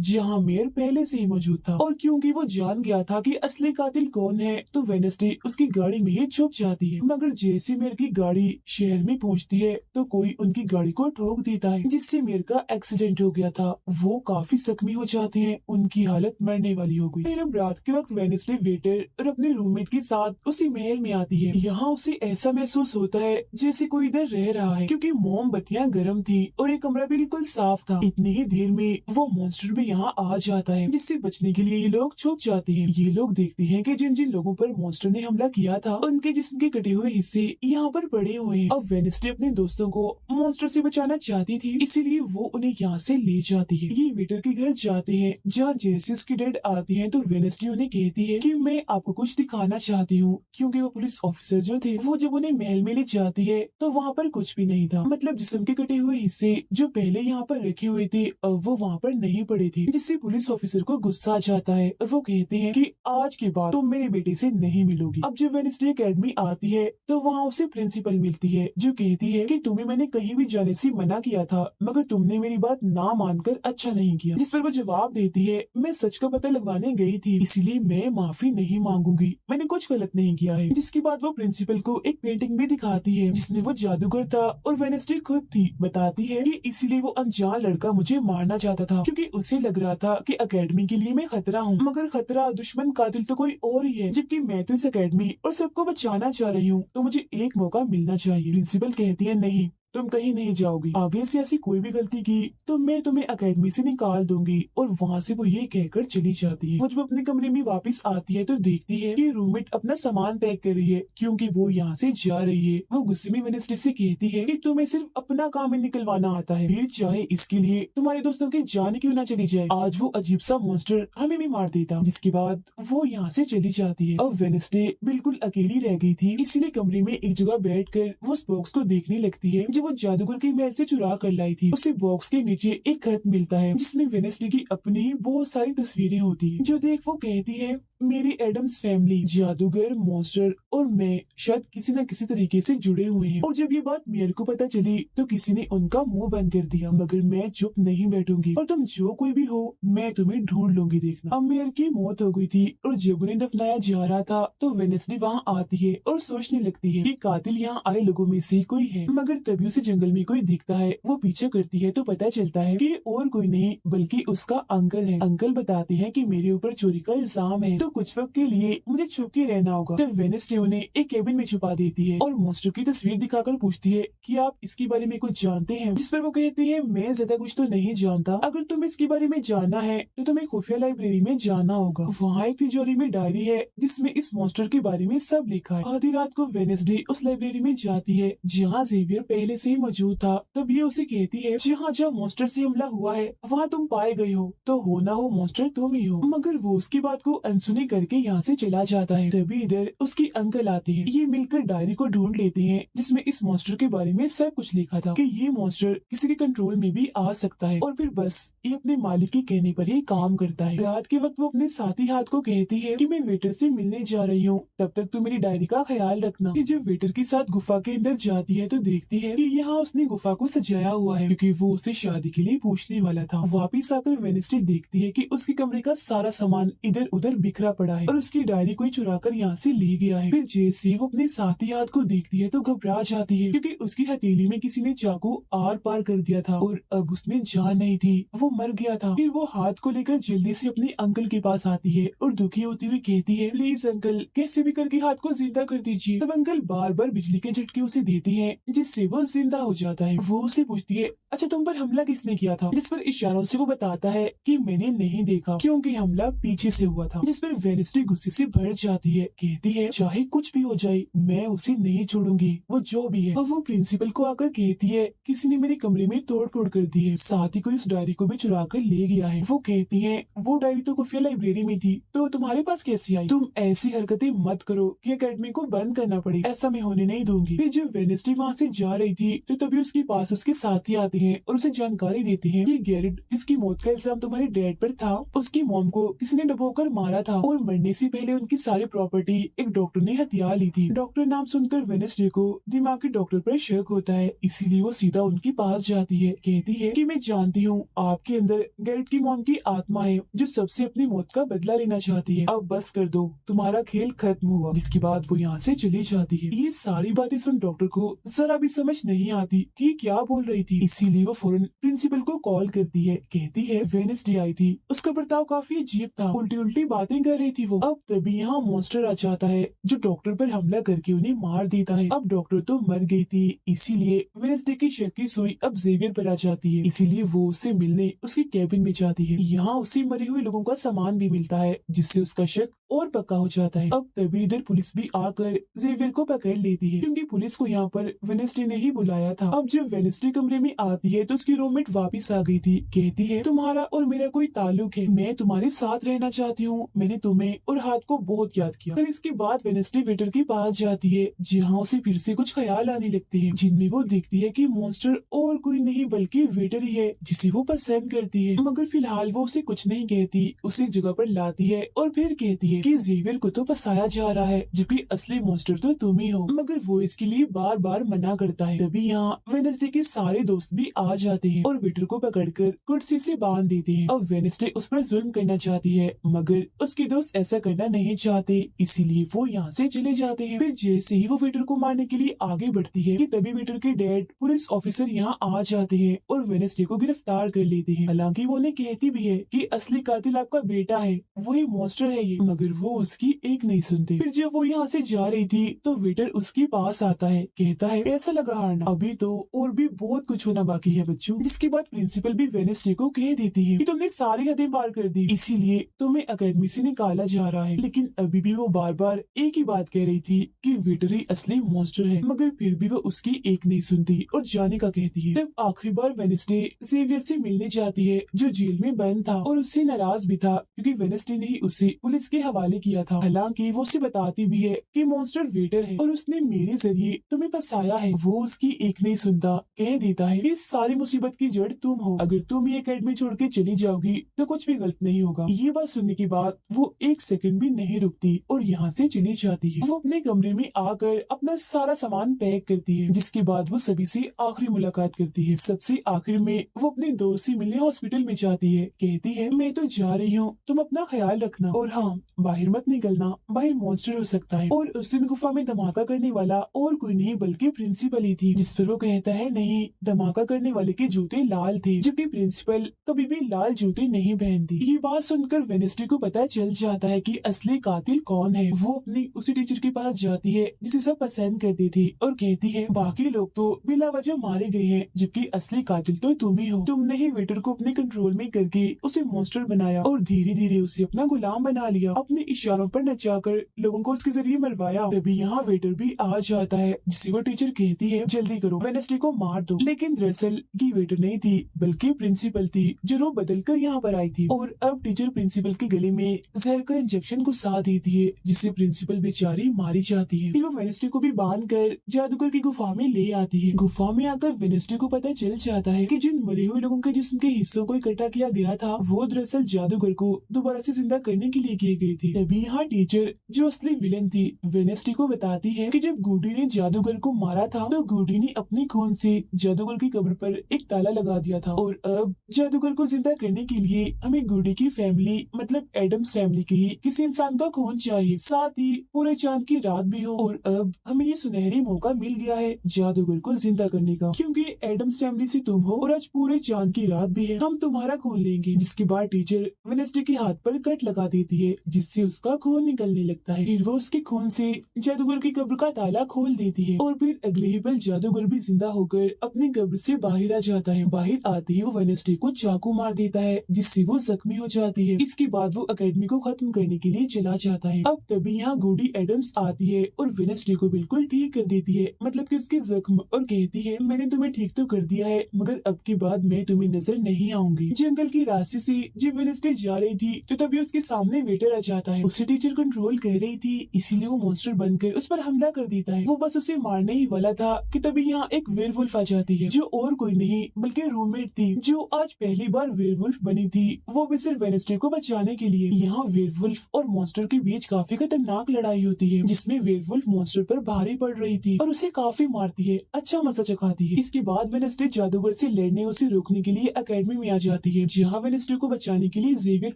जहाँ मेयर पहले से ही मौजूद था, और क्योंकि वो जान गया था कि असली कातिल कौन है तो वेडनेसडे उसकी गाड़ी में ही छुप जाती है। मगर जैसे मेयर की गाड़ी शहर में पहुँचती है तो कोई उनकी गाड़ी को ठोक देता है, जिससे मेयर का एक्सीडेंट हो गया था। वो काफी जख्मी हो जाते हैं, उनकी हालत मरने वाली हो गई। फिर अब रात के वक्त वेडनेसडे वेटर और अपने रूममेट के साथ उसी महल में आती है। यहाँ उसे ऐसा महसूस होता है जैसे कोई इधर रह रहा है, क्योंकि मोमबत्तियां गर्म थी और ये कमरा बिल्कुल साफ था। इतनी ही देर में वो मॉन्स्टर भी यहाँ आ जाता है, जिससे बचने के लिए ये लोग छुप जाते हैं। ये लोग देखते हैं कि जिन जिन लोगों पर मॉन्स्टर ने हमला किया था उनके जिस्म के कटे हुए हिस्से यहाँ पर पड़े हुए हैं। अब वेडनेसडे अपने दोस्तों को मॉन्स्टर से बचाना चाहती थी, इसीलिए वो उन्हें यहाँ से ले जाती है। ये वेटर के घर जाते हैं जहाँ जैसे उसकी डेड आती है तो वेडनेसडे उन्हें कहती है कि मैं आपको कुछ दिखाना चाहती हूँ, क्योंकि वो पुलिस ऑफिसर जो थे वो जब उन्हें महल में ले जाती है तो वहाँ पर कुछ भी नहीं था। मतलब जिस्म के कटे हुए हिस्से जो पहले यहाँ पर रखे हुए थे अब वो वहाँ पर नहीं पड़े थे, जिससे पुलिस ऑफिसर को गुस्सा आ जाता है और वो कहते हैं कि आज के बाद तुम मेरे बेटे से नहीं मिलोगी। अब जब वेडनेसडे एकेडमी आती है तो वहाँ उसे प्रिंसिपल मिलती है जो कहती है कि तुम्हें मैंने कहीं भी जाने से मना किया था, मगर तुमने मेरी बात ना मानकर अच्छा नहीं किया। जिस पर वो जवाब देती है, मैं सच का पता लगवाने गई थी, इसीलिए मैं माफी नहीं मांगूंगी, मैंने कुछ गलत नहीं किया है। जिसके बाद वो प्रिंसिपल को एक पेंटिंग भी दिखाती है जिसमें वो जादूगर था और वेडनेसडे खुद थी। बताती है कि इसीलिए वो अनजान लड़का मुझे मारना चाहता था, क्योंकि उसे लग रहा था कि एकेडमी के लिए मैं खतरा हूँ, मगर खतरा दुश्मन कातिल तो कोई और ही है, जबकि मैं तो इस एकेडमी और सबको बचाना चाह रही हूँ, तो मुझे एक मौका मिलना चाहिए। प्रिंसिपल कहती है, नहीं तुम कहीं नहीं जाओगी, आगे से ऐसी कोई भी गलती की तो मैं तुम्हें एकेडमी से निकाल दूंगी। और वहाँ से वो ये कहकर चली जाती है। वो जब अपने कमरे में वापस आती है तो देखती है कि रूममेट अपना सामान पैक कर रही है क्योंकि वो यहाँ से जा रही है। वो गुस्से में वेडनेसडे से कहती है कि तुम्हें सिर्फ अपना काम ही निकलवाना आता है, फिर चाहे इसके लिए तुम्हारे दोस्तों की जान क्यों ना चली जाए, आज वो अजीब सा मॉन्स्टर हमें भी मार देता। जिसके बाद वो यहाँ से चली जाती है। अब वेडनेसडे बिल्कुल अकेली रह गई थी, इसीलिए कमरे में एक जगह बैठ कर वो उस बॉक्स को देखने लगती है जो वो जादूगर के महल से चुरा कर लाई थी। उसे बॉक्स के नीचे एक खत मिलता है जिसमें वेडनेसडे की अपनी ही बहुत सारी तस्वीरें होती है। जो देख वो कहती है, मेरी एडम्स फैमिली, जादूगर, मॉन्स्टर और मैं शायद किसी न किसी तरीके से जुड़े हुए हैं। और जब ये बात मेयर को पता चली तो किसी ने उनका मुंह बंद कर दिया, मगर मैं चुप नहीं बैठूंगी और तुम जो कोई भी हो मैं तुम्हें ढूंढ लूंगी, देखना। अब मेयर की मौत हो गई थी और जब उन्हें दफनाया जा रहा था तो वेडनेसडे वहाँ आती है और सोचने लगती है कि कातिल यहाँ आए लोगों में से कोई है, मगर तभी उसे जंगल में कोई दिखता है। वो पीछे करती है तो पता चलता है कि और कोई नहीं बल्कि उसका अंकल है। अंकल बताते हैं कि मेरे ऊपर चोरी का इल्जाम है तो कुछ वक्त के लिए मुझे छुप के रहना होगा। तब वेडनेसडे उन्हें एक केबिन में छुपा देती है और मॉन्स्टर की तस्वीर दिखाकर पूछती है कि आप इसके बारे में कुछ जानते हैं, जिस पर वो कहते हैं मैं ज्यादा कुछ तो नहीं जानता, अगर तुम्हें इसके बारे में जानना है तो तुम्हें खुफिया लाइब्रेरी में जाना होगा। वहाँ एक तिजोरी में डायरी है जिसमें इस मॉन्स्टर के बारे में सब लिखा है। आधी रात को वेडनेसडे उस लाइब्रेरी में जाती है जहाँ जेवियर पहले से ही मौजूद था। तब ये उसे कहती है, जहाँ जहाँ मॉन्स्टर से हमला हुआ है वहाँ तुम पाए गए हो, तो हो ना हो मॉन्स्टर तुम ही हो। मगर वो उसकी बात को अनसुनी करके यहाँ से चला जाता है। तभी इधर उसके अंकल आते हैं। ये मिलकर डायरी को ढूंढ लेते हैं जिसमें इस मॉन्स्टर के बारे में सब कुछ लिखा था कि ये मॉन्स्टर किसी के कंट्रोल में भी आ सकता है और फिर बस ये अपने मालिक के कहने पर ही काम करता है। रात के वक्त वो अपने साथी हाथ को कहती है कि मैं वेटर से मिलने जा रही हूँ, तब तक तू मेरी डायरी का ख्याल रखना। कि जब वेटर के साथ गुफा के अंदर जाती है तो देखती है कि यहाँ उसने गुफा को सजाया हुआ है क्योंकि वो उसे शादी के लिए पूछने वाला था। वापिस आकर वेडनेसडे देखती है कि उसके कमरे का सारा सामान इधर उधर बिखरा पड़ा है और उसकी डायरी कोई चुरा कर यहाँ से ले गया है। फिर जैसे वो अपने साथी हाथ को देखती है तो घबरा जाती है क्योंकि उसकी हथेली में किसी ने चाकू आर पार कर दिया था और अब उसमें जान नहीं थी, वो मर गया था। फिर वो हाथ को लेकर जल्दी से अपने अंकल के पास आती है और दुखी होती हुई कहती है, प्लीज अंकल कैसे भी करके हाथ को जिंदा कर दीजिए। तब अंकल बार बार बिजली के झटके उसे देते हैं जिससे वो जिंदा हो जाता है। वो उसे पूछती है, अच्छा तुम पर हमला किसने किया था? जिस पर इशारों से वो बताता है कि मैंने नहीं देखा क्योंकि हमला पीछे से हुआ था। जिस पर वेडनेसडे गुस्से से भर जाती है, कहती है चाहे कुछ भी हो जाए मैं उसे नहीं छोड़ूंगी, वो जो भी है। और वो प्रिंसिपल को आकर कहती है किसी ने मेरे कमरे में तोड़ फोड़ कर दी है, साथ ही कोई उस डायरी को भी चुरा कर ले गया है। वो कहती है वो डायरी तो खुफिया लाइब्रेरी में थी तो तुम्हारे पास कैसी आई? तुम ऐसी हरकतें मत करो कि अकेडमी को बंद करना पड़े, ऐसा मैं होने नहीं दूंगी। फिर जब वेडनेसडे वहाँ से जा रही थी तो तभी उसके पास उसके साथी आते हैं और उसे जानकारी देते हैं कि गैरेट जिसकी मौत का इल्जाम तुम्हारे डैड पर था उसकी मॉम को किसी ने डबोकर मारा था और मरने से पहले उनकी सारी प्रॉपर्टी एक डॉक्टर ने हथिया ली थी। डॉक्टर नाम सुनकर वेडनेसडे को दिमागी डॉक्टर पर शक होता है, इसीलिए वो सीधा उनके पास जाती है। कहती है कि मैं जानती हूँ आपके अंदर गैरेट की मॉम की आत्मा है जो सबसे अपनी मौत का बदला लेना चाहती है, अब बस कर दो, तुम्हारा खेल खत्म हुआ। जिसके बाद वो यहाँ से चली जाती है। ये सारी बातें सुन डॉक्टर को जरा भी समझ नहीं आती कि क्या बोल रही थी, इसीलिए वो फौरन प्रिंसिपल को कॉल करती है। कहती है वेडनेसडे आई थी, उसका बर्ताव काफी अजीब था, उल्टी उल्टी बातें कर रही थी वो। अब तभी यहाँ मॉन्स्टर आ जाता है जो डॉक्टर पर हमला करके उन्हें मार देता है। अब डॉक्टर तो मर गई थी, इसीलिए वेडनेसडे की शक की सुई अब जेवियर पर आ जाती है, इसीलिए वो उससे मिलने उसके कैबिन में जाती है। यहाँ उसे मरे हुए लोगों का सामान भी मिलता है जिससे उसका शक और पक्का हो जाता है। अब तभी इधर पुलिस भी आकर जेवियर को पकड़ लेती है क्योंकि पुलिस को यहाँ पर वेडनेसडे ने ही बुलाया था। अब जब वेडनेसडे कमरे में आती है तो उसकी रूममेट वापस आ गई थी। कहती है तुम्हारा और मेरा कोई ताल्लुक है, मैं तुम्हारे साथ रहना चाहती हूँ, मैंने तुम्हें और हाथ को बहुत याद किया। फिर इसके बाद वेडनेसडे वेटर के पास जाती है जहाँ उसे फिर से कुछ ख्याल आने लगते हैं जिनमें वो देखती है कि मॉन्स्टर और कोई नहीं बल्कि वेटर ही है जिसे वो पसंद करती है। मगर फिलहाल वो उसे कुछ नहीं कहती, उसे एक जगह पर लाती है और फिर कहती है कि जेवियर को तो फंसाया जा रहा है जबकि असली मॉन्स्टर तो तुम ही हो, मगर वो इसके लिए बार बार मना करता है। तभी यहाँ वेडनेसडे के सारे दोस्त भी आ जाते हैं और वेटर को पकड़कर कुर्सी से बांध देते हैं। अब वेडनेसडे उस पर जुल्म करना चाहती है मगर उसके दोस्त ऐसा करना नहीं चाहते, इसीलिए वो यहाँ से चले जाते हैं। फिर जैसे ही वो वेटर को मारने के लिए आगे बढ़ती है कि तभी वेटर के डैड पुलिस ऑफिसर यहाँ आ जाते हैं और वेडनेसडे को गिरफ्तार कर लेते हैं। हालांकि वो उन्हें कहती भी है कि असली कातिल आपका बेटा है, वही मॉन्स्टर है ये, मगर वो उसकी एक नहीं सुनते। फिर जब वो यहाँ से जा रही थी तो वेटर उसके पास आता है, कहता है कैसा लगा हारना, अभी तो और भी बहुत कुछ होना बाकी है बच्चों। जिसके बाद प्रिंसिपल भी वेडनेसडे को कह देती है कि तुमने सारी हदें पार कर दी, इसीलिए तुम्हें अकेडमी से निकाला जा रहा है। लेकिन अभी भी वो बार बार एक ही बात कह रही थी कि वेटर ही असली मॉन्स्टर है, मगर फिर भी वो उसकी एक नहीं सुनती और जाने का कहती है। तब आखिरी बार वेडनेसडे जेवियर से मिलने जाती है जो जेल में बंद था और उससे नाराज भी था क्योंकि वेडनेसडे ने ही उसे पुलिस के हवाले हवाले किया था। हालांकि वो उसे बताती भी है कि मॉन्स्टर वेटर है और उसने मेरे जरिए तुम्हें फंसाया है। वो उसकी एक नहीं सुनता, कह देता है कि इस सारी मुसीबत की जड़ तुम हो। अगर तुम ये अकेडमी छोड़ के चली जाओगी तो कुछ भी गलत नहीं होगा। ये बात सुनने के बाद वो एक सेकंड भी नहीं रुकती और यहाँ से चली जाती है। वो अपने कमरे में आकर अपना सारा सामान पैक करती है, जिसके बाद वो सभी से आखिरी मुलाकात करती है। सबसे आखिर में वो अपने दोस्त से मिलने हॉस्पिटल में जाती है। कहती है मैं तो जा रही हूँ, तुम अपना ख्याल रखना और हाँ बाहर मत निकलना, बाहर मॉन्स्टर हो सकता है। और उस दिन गुफा में धमाका करने वाला और कोई नहीं बल्कि प्रिंसिपल ही थी। जिस पर वो कहता है नहीं, धमाका करने वाले के जूते लाल थे, जबकि प्रिंसिपल कभी भी लाल जूते नहीं पहनती। ये बात सुनकर वेनेस्डे को पता चल जाता है कि असली कातिल कौन है। वो अपनी उसी टीचर के पास जाती है जिसे सब पसंद करती थी और कहती है बाकी लोग तो बिला वजह मारे गए हैं, जबकि असली कातिल तो तुम ही हो। तुमने ही वेटर को अपने कंट्रोल में करके उसे मॉन्स्टर बनाया और धीरे धीरे उसे अपना गुलाम बना लिया। अपने इशारों पर नचाकर लोगों को उसके जरिए मरवाया। तभी यहाँ वेटर भी आ जाता है, जिसे वो टीचर कहती है जल्दी करो, वेनेस्डे को मार दो। लेकिन दरअसल ये वेटर नहीं थी बल्कि प्रिंसिपल थी, जो रूप बदल कर यहाँ पर आई थी। और अब टीचर प्रिंसिपल के गले में जहर का इंजेक्शन घुसा देती है, जिससे प्रिंसिपल बेचारी मारी जाती है। फिर वो वेनेस्डे को भी बांध कर जादूगर की गुफा में ले आती है। गुफा में आकर वेनेस्डे को पता चल जाता है कि जिन मरे हुए लोगों के जिस्म के हिस्सों को इकट्ठा किया गया था वो दरअसल जादूगर को दोबारा से जिंदा करने के लिए किए गए थे। तभी यहाँ टीचर जो असली विलेन थी वेनेस्डे को बताती है कि जब गूडी ने जादूगर को मारा था तो गूडी ने अपने खून से जादूगर की कब्र पर एक ताला लगा दिया था और अब जादूगर को जिंदा करने के लिए हमें गूडी की फैमिली मतलब एडम्स फैमिली के ही किसी इंसान का खून चाहिए, साथ ही पूरे चांद की रात भी हो। और अब हमें ये सुनहरी मौका मिल गया है जादूगर को जिंदा करने का, क्योंकि एडम्स फैमिली से तुम हो और आज पूरे चांद की रात भी है, हम तुम्हारा खून लेंगे। जिसके बाद टीचर वेनेस्डे के हाथ पर कट लगा देती है, जिससे उसका खून निकलने लगता है। फिर वो उसके खून से जादूगर की कब्र का ताला खोल देती है और फिर अगले ही पल जादूगर भी जिंदा होकर अपनी कब्र से बाहर आ जाता है। बाहर आते ही वो वेनेस्डे को चाकू मार देता है, जिससे वो जख्मी हो जाती है। इसके बाद वो अकेडमी को खत्म करने के लिए चला जाता है। अब तभी यहाँ गूडी एडम्स आती है और वेनेस्डे को बिल्कुल ठीक कर देती है, मतलब कि उसके जख्म, और कहती है मैंने तुम्हें ठीक तो कर दिया है मगर अब की बाद मैं तुम्हें नजर नहीं आऊंगी। जंगल की रास्ते से जब वेनेस्डे जा रही थी तो तभी उसके सामने वेटर आ जाता है। उसे टीचर कंट्रोल कर रही थी, इसीलिए वो मॉन्स्टर बनकर उस पर हमला कर देता है। वो बस उसे मारने ही वाला था कि तभी यहाँ एक वेयरवुल्फ आ जाती है, जो और कोई नहीं बल्कि रूममेट थी, जो आज पहली बार वेयरवुल्फ बनी थी, वो भी सिर्फ वेनेस्डे को बचाने के लिए। यहाँ वेयरवुल्फ और मॉन्स्टर के बीच काफी खतरनाक लड़ाई होती है, जिसमें वेयरवुल्फ मॉन्स्टर पर भारी पड़ रही थी और उसे काफी मारती है, अच्छा मजा चखाती है। इसके बाद वेनेस्डे जादूगर से लड़ने उसे रोकने के लिए अकेडमी में आ जाती है, जहाँ वेनेस्डे को बचाने के लिए जेवियर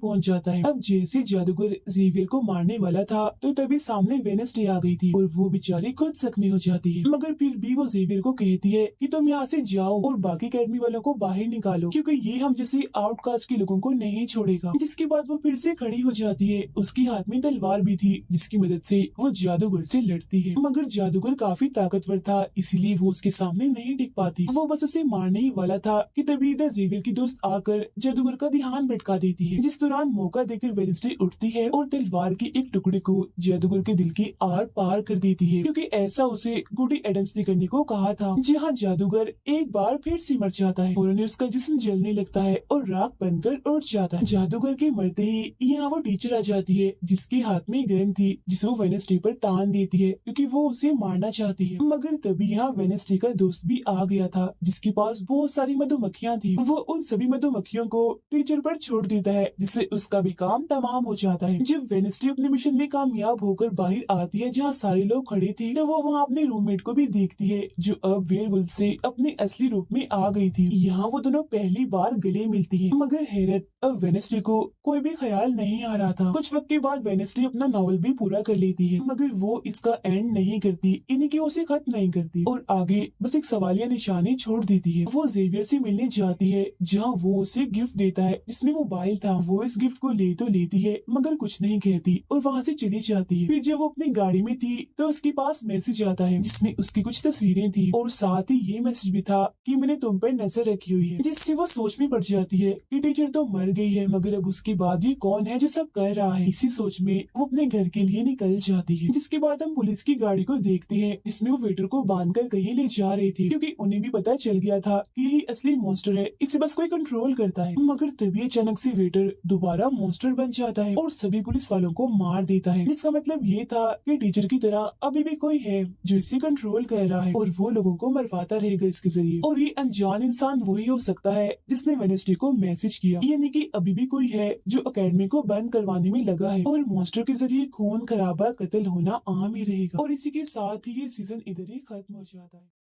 पहुँच जाता है। अब जैसे जादूगर जेवियर को मारने वाला था तो तभी सामने वेनेस्डे आ गई थी और वो बेचारी खुद जख्मी हो जाती है, मगर फिर भी वो जेवियर को कहती है कि तुम यहाँ से जाओ और बाकी अकेडमी वालों को बाहर निकालो, क्योंकि ये हम जैसे आउटकास्ट के लोगों को नहीं छोड़ेगा। जिसके बाद वो फिर से खड़ी हो जाती है, उसके हाथ में तलवार भी थी, जिसकी मदद से वो जादूगर से लड़ती है, मगर जादूगर काफी ताकतवर था, इसलिए वो उसके सामने नहीं टिक पाती। वो बस उसे मारने ही वाला था कि तभी इधर जेवियर की दोस्त आकर जादूगर का ध्यान भटका देती है, जिस दौरान मौका देकर वेनेस्डे उठती है और तलवार के एक टुकड़े को जादूगर के दिल के आर पार कर देती है, क्योंकि ऐसा उसे गूडी एडम्स ने करने को कहा था। जहाँ जादूगर एक बार फिर से मर जाता है और उन्हें उसका जिस्म जलने लगता है और राख बनकर उठ जाता है। जादूगर के मरते ही यहाँ वो टीचर आ जाती है, जिसके हाथ में गन थी, जिसे वो वेनेस्डे पर तान देती है क्योंकि वो उसे मारना चाहती है। मगर तभी यहाँ वेनेस्डे का दोस्त भी आ गया था, जिसके पास बहुत सारी मधुमक्खियाँ थी। वो उन सभी मधुमक्खियों को टीचर पर छोड़ देता है, जिससे उसका भी काम तमाम हो जाता है। जब वेनेस्डे अपने मिशन में कामयाब होकर बाहर आती है जहाँ सारे लोग खड़े थे, तो वो वहाँ अपने रूममेट को भी देखती है, जो अब वेयरवुल्फ से अपने असली रूप में आ गई थी। यहाँ वो दोनों पहली बार गले मिलती हैं, मगर हैरत अब वेनेस्डे को कोई भी ख्याल नहीं आ रहा था। कुछ वक्त के बाद वेनेस्डे अपना नॉवल भी पूरा कर लेती है, मगर वो इसका एंड नहीं करती, यानी कि उसे खत्म नहीं करती और आगे बस एक सवालिया निशानी छोड़ देती है। वो जेवियर से मिलने जाती है, जहाँ वो उसे गिफ्ट देता है जिसमें मोबाइल था। वो इस गिफ्ट को ले तो लेती है मगर कुछ नहीं कहती और वहाँ से चली जाती है। फिर जब वो अपनी गाड़ी में थी तो उसके पास मैसेज आता है, जिसमें उसकी कुछ तस्वीरें थी और साथ ही ये मैसेज भी था कि मैंने तुम पर नजर रखी हुई है, जिससे वो सोच में पड़ जाती है कि टीचर तो मर गई है, मगर अब उसके बाद ये कौन है जो सब कर रहा है। इसी सोच में वो अपने घर के लिए निकल जाती है। जिसके बाद हम पुलिस की गाड़ी को देखते हैं, जिसमें वो वेटर को बांधकर कहीं ले जा रहे थे, क्योंकि उन्हें भी पता चल गया था कि यही असली मॉन्स्टर है, इसे बस कोई कंट्रोल करता है। मगर तभी अचानक से वेटर दोबारा मॉन्स्टर बन जाता है और सभी पुलिस वालों को मार देता है, जिसका मतलब ये था कि टीचर की तरह अभी भी कोई है जो इसे कंट्रोल कर रहा है और वो लोगों को मरवाता रहेगा इसके जरिए। और ये अनजान इंसान वही हो सकता है जिसने वेडनेसडे को मैसेज किया, यानी कि अभी भी कोई है जो अकेडमी को बंद करवाने में लगा है और मॉन्स्टर के जरिए खून खराबा कत्ल होना आम ही रहेगा। और इसी के साथ ही ये सीजन इधर ही खत्म हो जाता है।